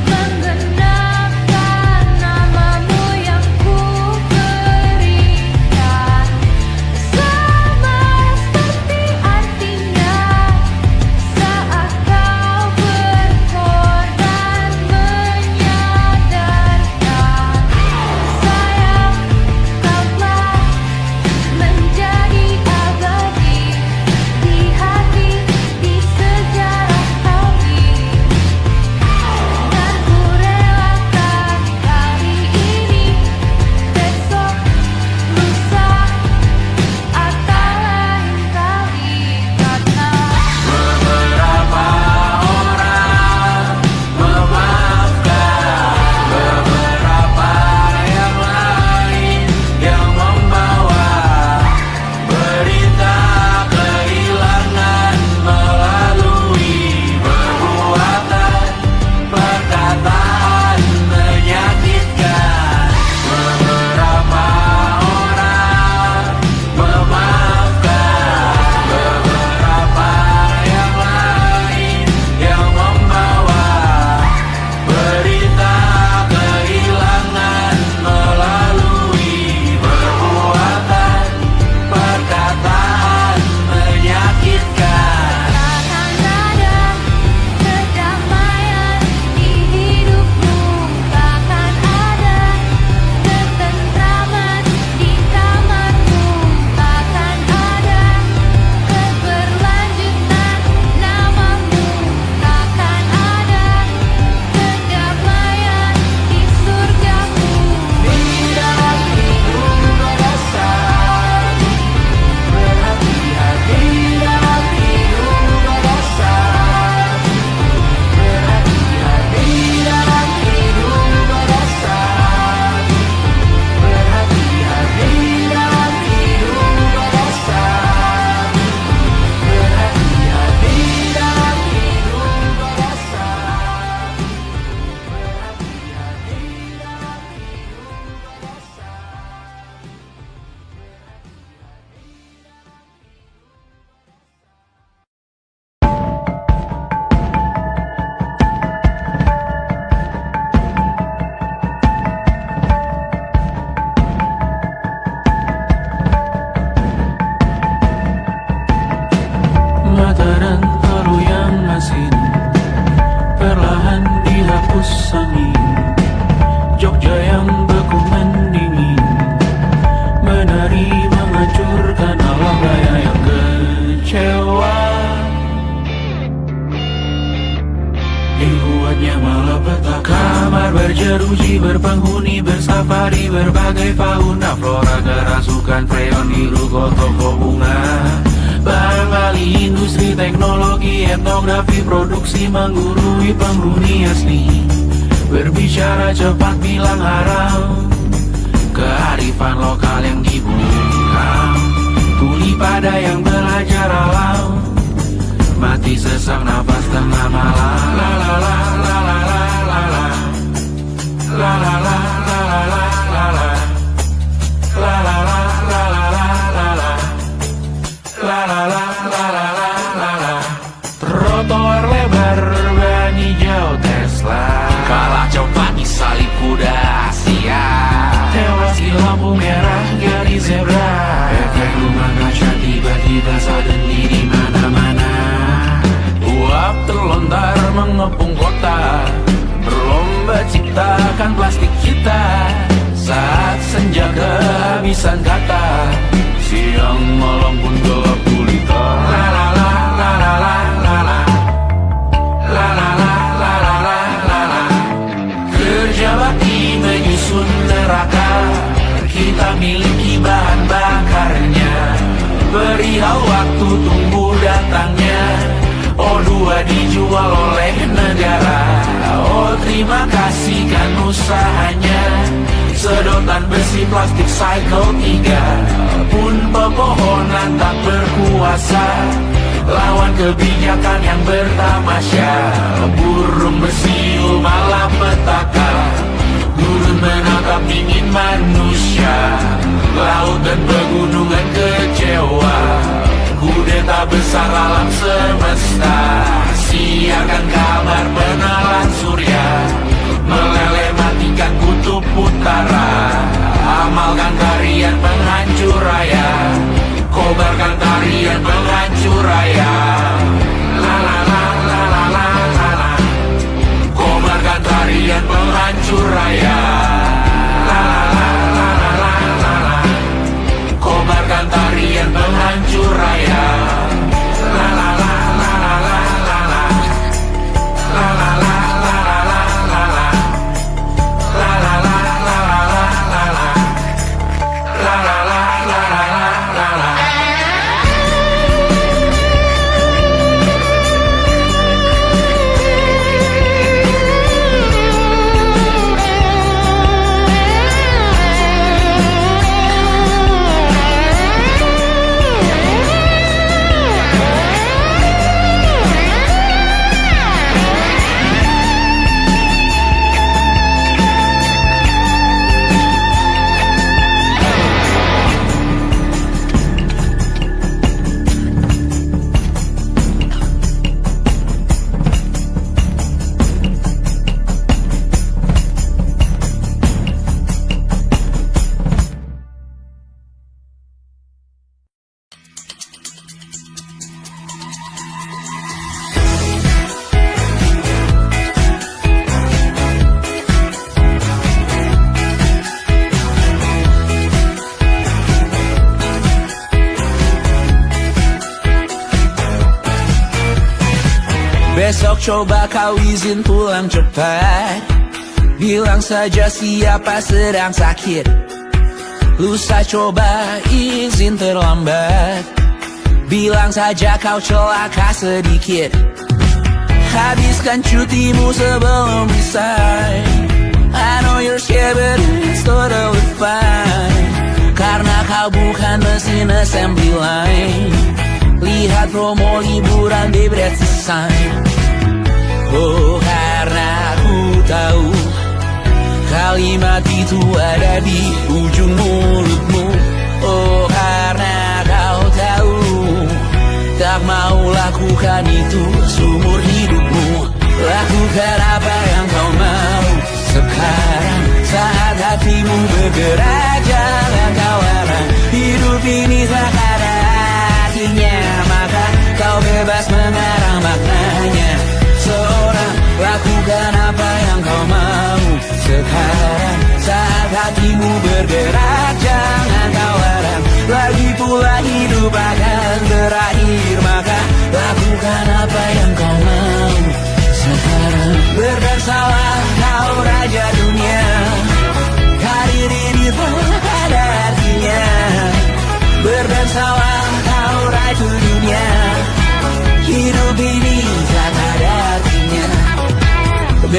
menggenapkan namamu yang ku berikan, sama seperti artinya saat kau berkorban menyadarkan. Sayang, kau telah menjadi abadi di hati, di sejarah kami. Dan ku relakan kali ini, besok, lusa, atau lain kali. Karena Beberapa orang memaafkan beberapa yang lain yang membawa berita kehilangan melalui perbuatan perkataan menyakitkan. Beberapa orang memaafkan beberapa yang lain yang membawa berita kehilangan melalui perbuatan perkataan menyakitkan. takkan ada kedamaian di hidupmu, takkan ada ketentraman di kamarmu, takkan ada keberlanjutan namamu, takkan ada kedamaian di surgamu. Di dalam hidup berdasar berhati-hati, dalam hidup berdasar berhati-hati, dalam hidup berdasar berhati-hati, dalam hidup berdasar berhati-hati, dalam hidup mata dan haru yang asin perlahan dihapus angin. Jogja yang beku mendingin menari menghancurkan alam raya yang kecewa. dibuatnya malapetaka. Kamar berjeruji, berpenghuni, bersafari, berbagai fauna flora, kerasukan freon, diruko toko bunga. Barang bali, industri, teknologi, etnografi, produksi menggurui penghuni asli. Berbicara cepat, bilang haram, kearifan lokal yang dibungkam. Tuli pada yang belajar alam, mati sesak nafas tengah malam. La la la la la la la la. La la la la la la la la. La la la la la la la la. La la la la la la la la. Trotoar lebar ban hijau Tesla, kalah cepat di salib kuda Asia, tewas di lampu merah garis zebra. Efek rumah kaca tiba-tiba suddenly di mana-mana. Uap terlontar mengepung kota, berlomba ciptakan plastik kita. Saat senja kehabisan kata, siang malam pun gelap gulita. La la la la la la la la. La la la la la la la la. Kerja bakti menyusun neraka, kita miliki bahan bakarnya. Perihal waktu tunggu datangnya, O2 dijual oleh negara. Oh terima kasih kan usahanya. Sedotan besi plastik cycle 3 pun pepohonan tak berkuasa lawan kebijakan yang bertamasya. Burung bersiul malapetaka, gurun menangkap dingin manusia. Laut dan pegunungan kecewa, kudeta besar alam semesta. Siarkan kabar penelan surya, meleleh matikan kutub utara. Amalkan tarian penghancur raya, kobarkan tarian penghancur raya. La la la la la la la la. Kobarkan tarian penghancur raya. La la la la la la la la. Kobarkan tarian penghancur raya. La la la la la la la la. La la la la la la la la. La la la la la la la la. La la la la la la la. Besok coba kau izin pulang cepat, bilang saja siapa sedang sakit. Lusa coba izin terlambat, bilang saja kau celaka sedikit. Habiskan cutimu sebelum resign. I know you're scared but it's totally fine, karena kau bukan mesin assembly line. Lihat promo liburan di Bread Sign. Oh karena ku tahu kalimat itu ada di ujung mulutmu. Oh karena kau tahu tak mau lakukan itu seumur hidupmu. Lakukan apa yang kau mau sekarang, saat hatimu bergerak. Jangan kau larang, hidup ini tak ada artinya, maka kau bebas mengarang maknanya. Seorang lakukan apa yang kau mau sekarang, saat hatimu bergerak. Jangan kau larang, lagi pula hidup akan berakhir, maka lakukan apa yang kau mau sekarang.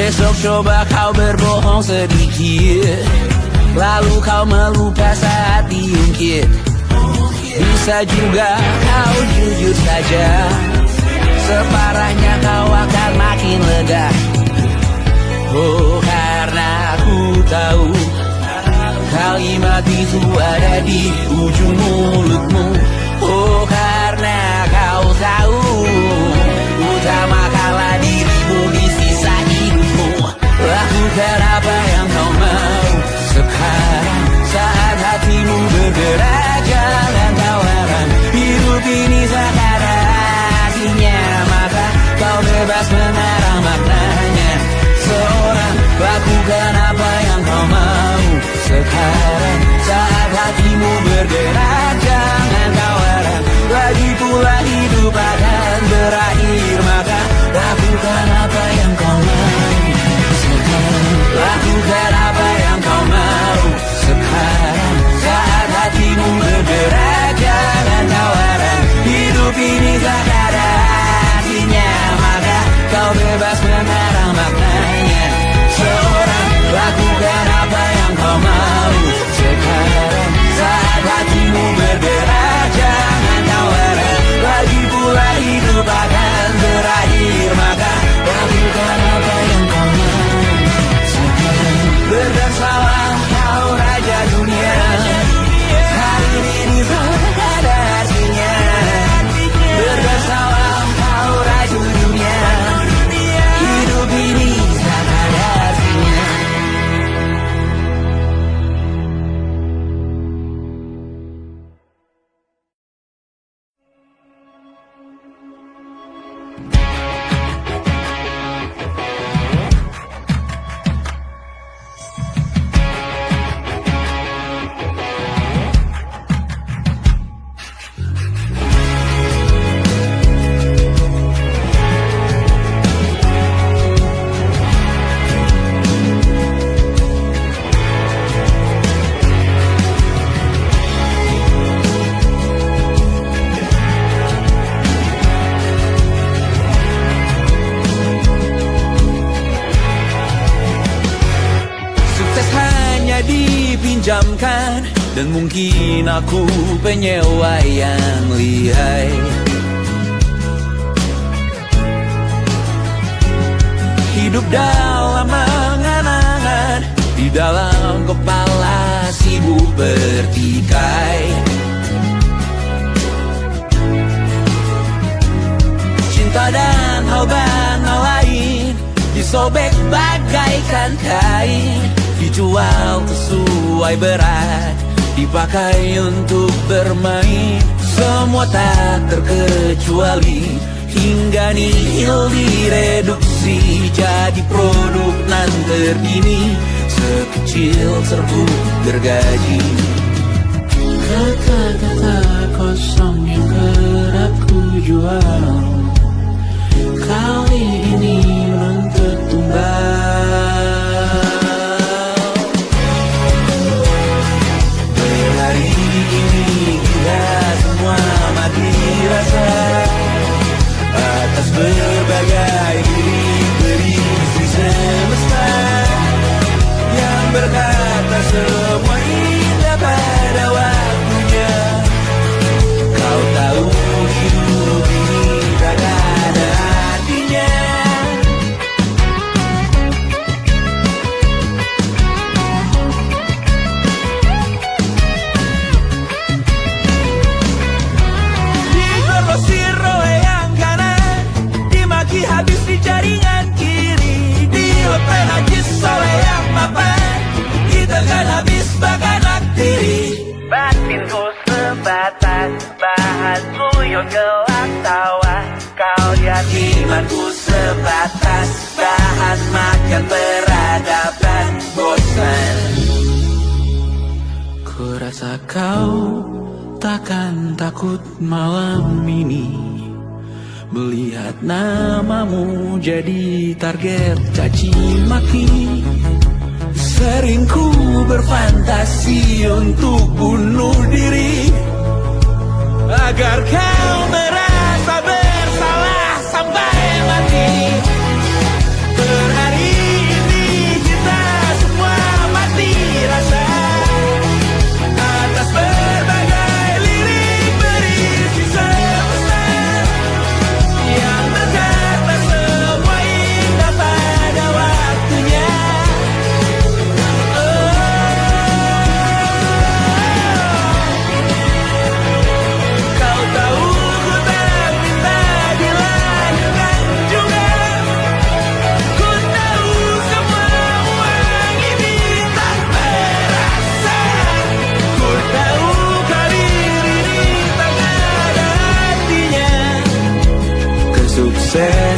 Besok coba kau berbohong sedikit, lalu kau melupa saat diungkit. Bisa juga kau jujur saja, separahnya kau akan makin lega. Oh, karena aku tahu kalimat itu ada di ujung mulutmu. Oh, karena kau tahu utamakanlah dirimu di sisa hidupmu. Lakukan apa yang kau mau sekarang, saat hatimu bergerak. Jangan kau larang, hidup ini sangat artinya, maka kau bebas mengarang maknanya. Seorang, lakukan apa yang kau mau sekarang, saat hatimu bergerak. Jangan kau larang, lagi pula hidup akan berakhir, maka lakukan apa yang kau mau sekarang. Lakukan apa yang kau mau sekarang, saat hatimu bergerak. Jangan kau larang, hidup ini tak ada artinya, maka kau bebas mengarang maknanya. Seorang, lakukan apa yang kau mau sekarang, saat hatimu bergerak. Jangan kau larang, lagi pula hidup akan berakhir, maka lakukan apa yang kau mau sekarang. Berdesalah kau raja dunia, hari ini tak ada artinya. Berdesalah kau raja dunia, hidup ini tak ada artinya. Dipinjamkan, dan mungkin aku penyewa yang lihai. Hidup dalam angan-angan, di dalam kepala sibuk bertikai. Cinta dan hal banal lain disobek bagaikan kain, dijual sesuai berat, dipakai untuk bermain. Semua tak terkecuali, hingga nihil direduksi jadi produk nan terkini, sekecil serbuk gergaji. Kata-kata kosong yang kerap ku jual, kali ini menuntut tumbal. Hari ini kita semua mati rasa atas berbagai diri-diri semesta yang berkata semua indah pada waktunya. Kau tahu hidup ini tak ada artinya. Habis di jaringan kiri, dilepeh najis oleh yang mapan. Kita kan habis bakal naktiri. Batinku sebatas bahan guyon gelak tawa. Kau jadi imanku sebatas bahan makan peradaban bosan. Ku rasa kau takkan takut malam ini melihat namamu jadi target caci maki. Sering ku berfantasi untuk bunuh diri agar kau merasa bersalah sampai mati. Per hari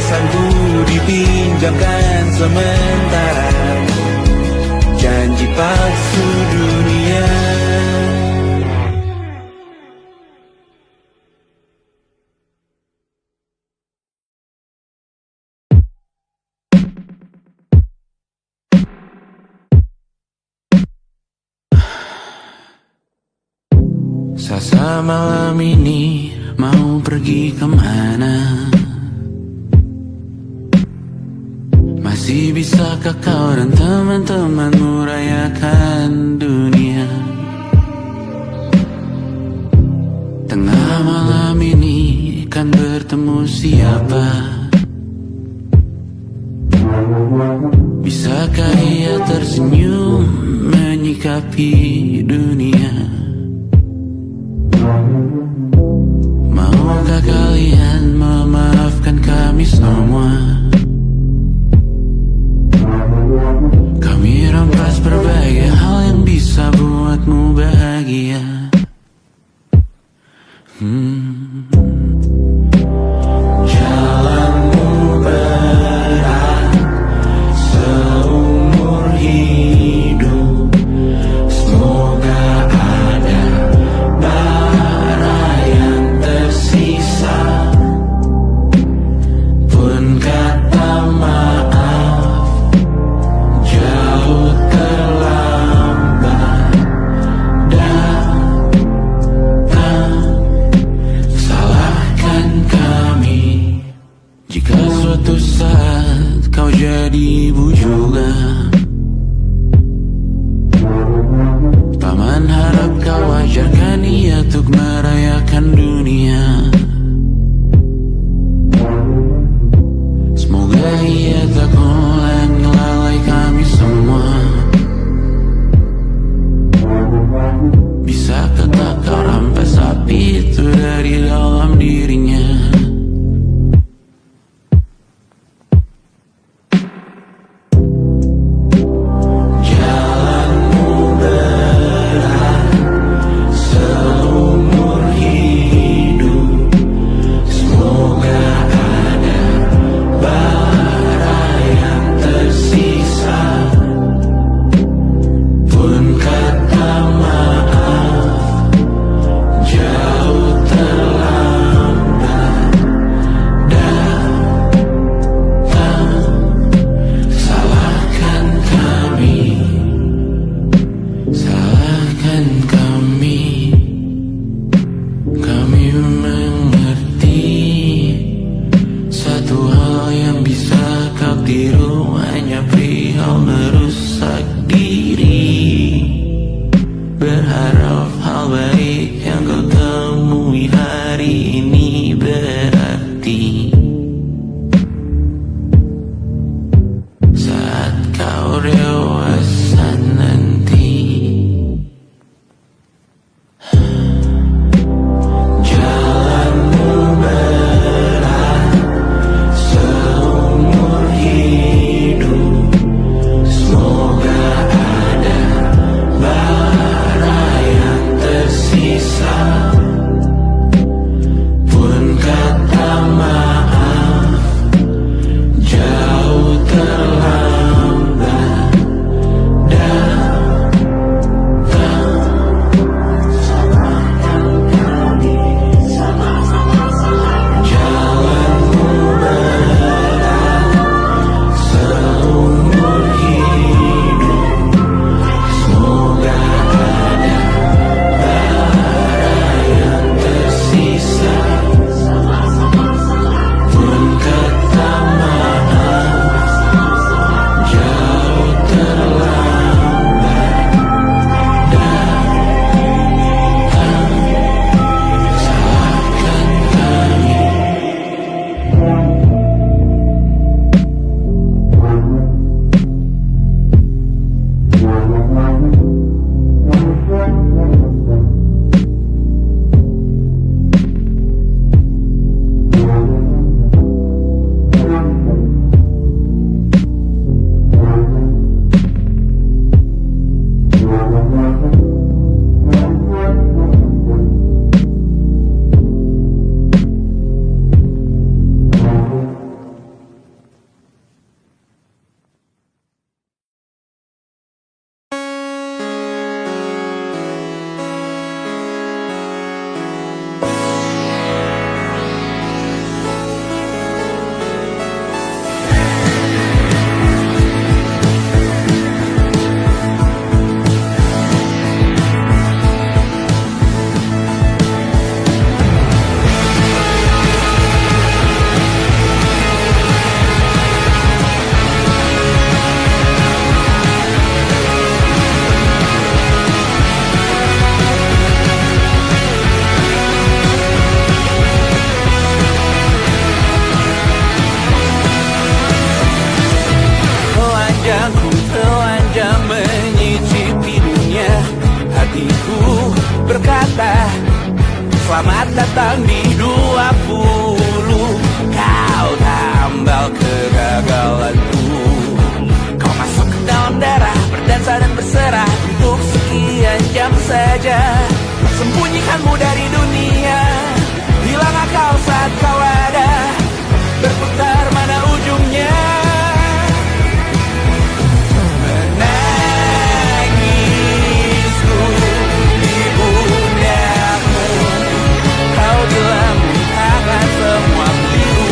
perasaanku dipinjamkan sementara, janji palsu dunia. Sasa malam ini mau pergi kemana? Masih bisakah kau dan teman-temanmu rayakan dunia? Tengah malam ini kan bertemu siapa? Bisakah ia tersenyum menyikapi dunia? Maukah kalian memaafkan kami semua? Kami rampas berbagai hal yang bisa buatmu bahagia. Jalanmu berat seumur hidup, semoga ada bara yang tersisa. Pun kata maaf jauh terlambat datang. Salahkan kami jika suatu saat kau jadi ibu juga. Paman harap kau ajarkan ia untuk merayakan dunia. Semoga ia tak ulang lalai kami semua. Bisakah tak kau rampas api itu dari dalam dirinya? Jalanmu berat seumur hidup, semoga ada bara yang tersisa. Pun kata maaf jauh terlambat datang. Salahkan kami, salahkan kami. Kami mengerti satu hal yang bisa kau tiru hanya perihal merusak diri. Berharap hal baik yang kau temui hari ini berarti saat kau dewasa nanti. Jalanmu berat seumur hidup, datang di 20. Kau tambal kegagalanku. Kau masuk ke dalam darah, berdansa dan berserah untuk sekian jam saja. Sembunyikanmu dari dunia, hilang akal saat kau ada. Berputar mana ujungnya? Menangisku di pundakmu. Kau bilang akan semua keliru.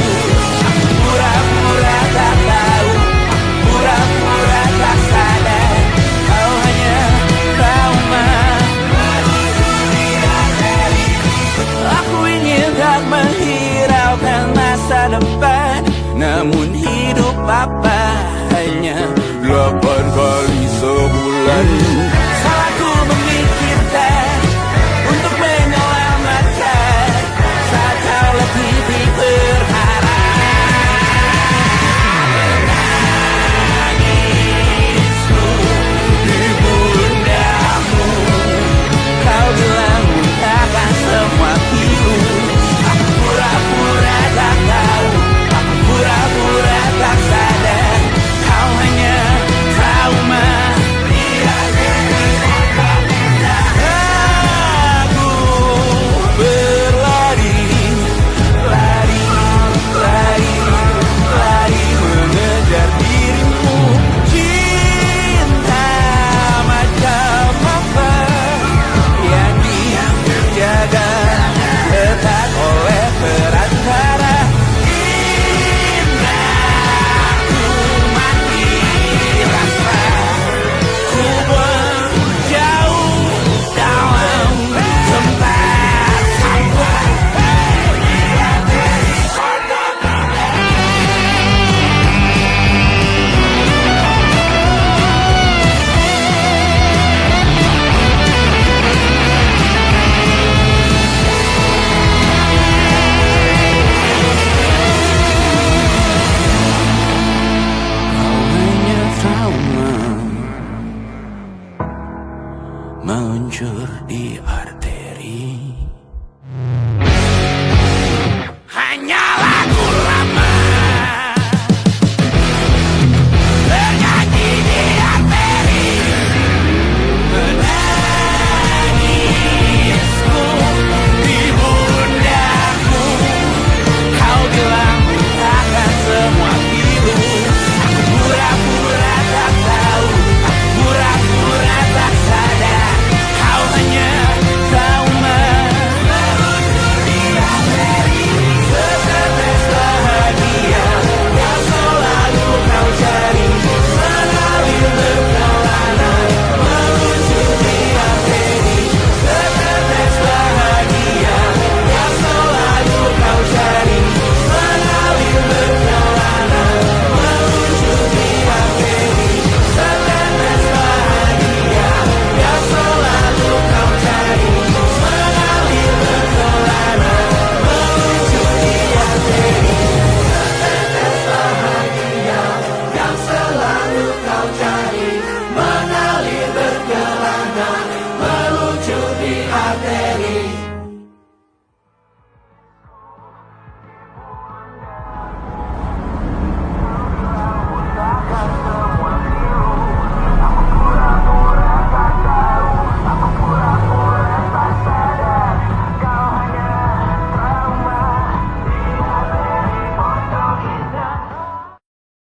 Aku pura-pura tak tahu, pura-pura tak sadar. Kau hanya trauma. Aku ingin tak menghiraukan masa depan, namun hidup apa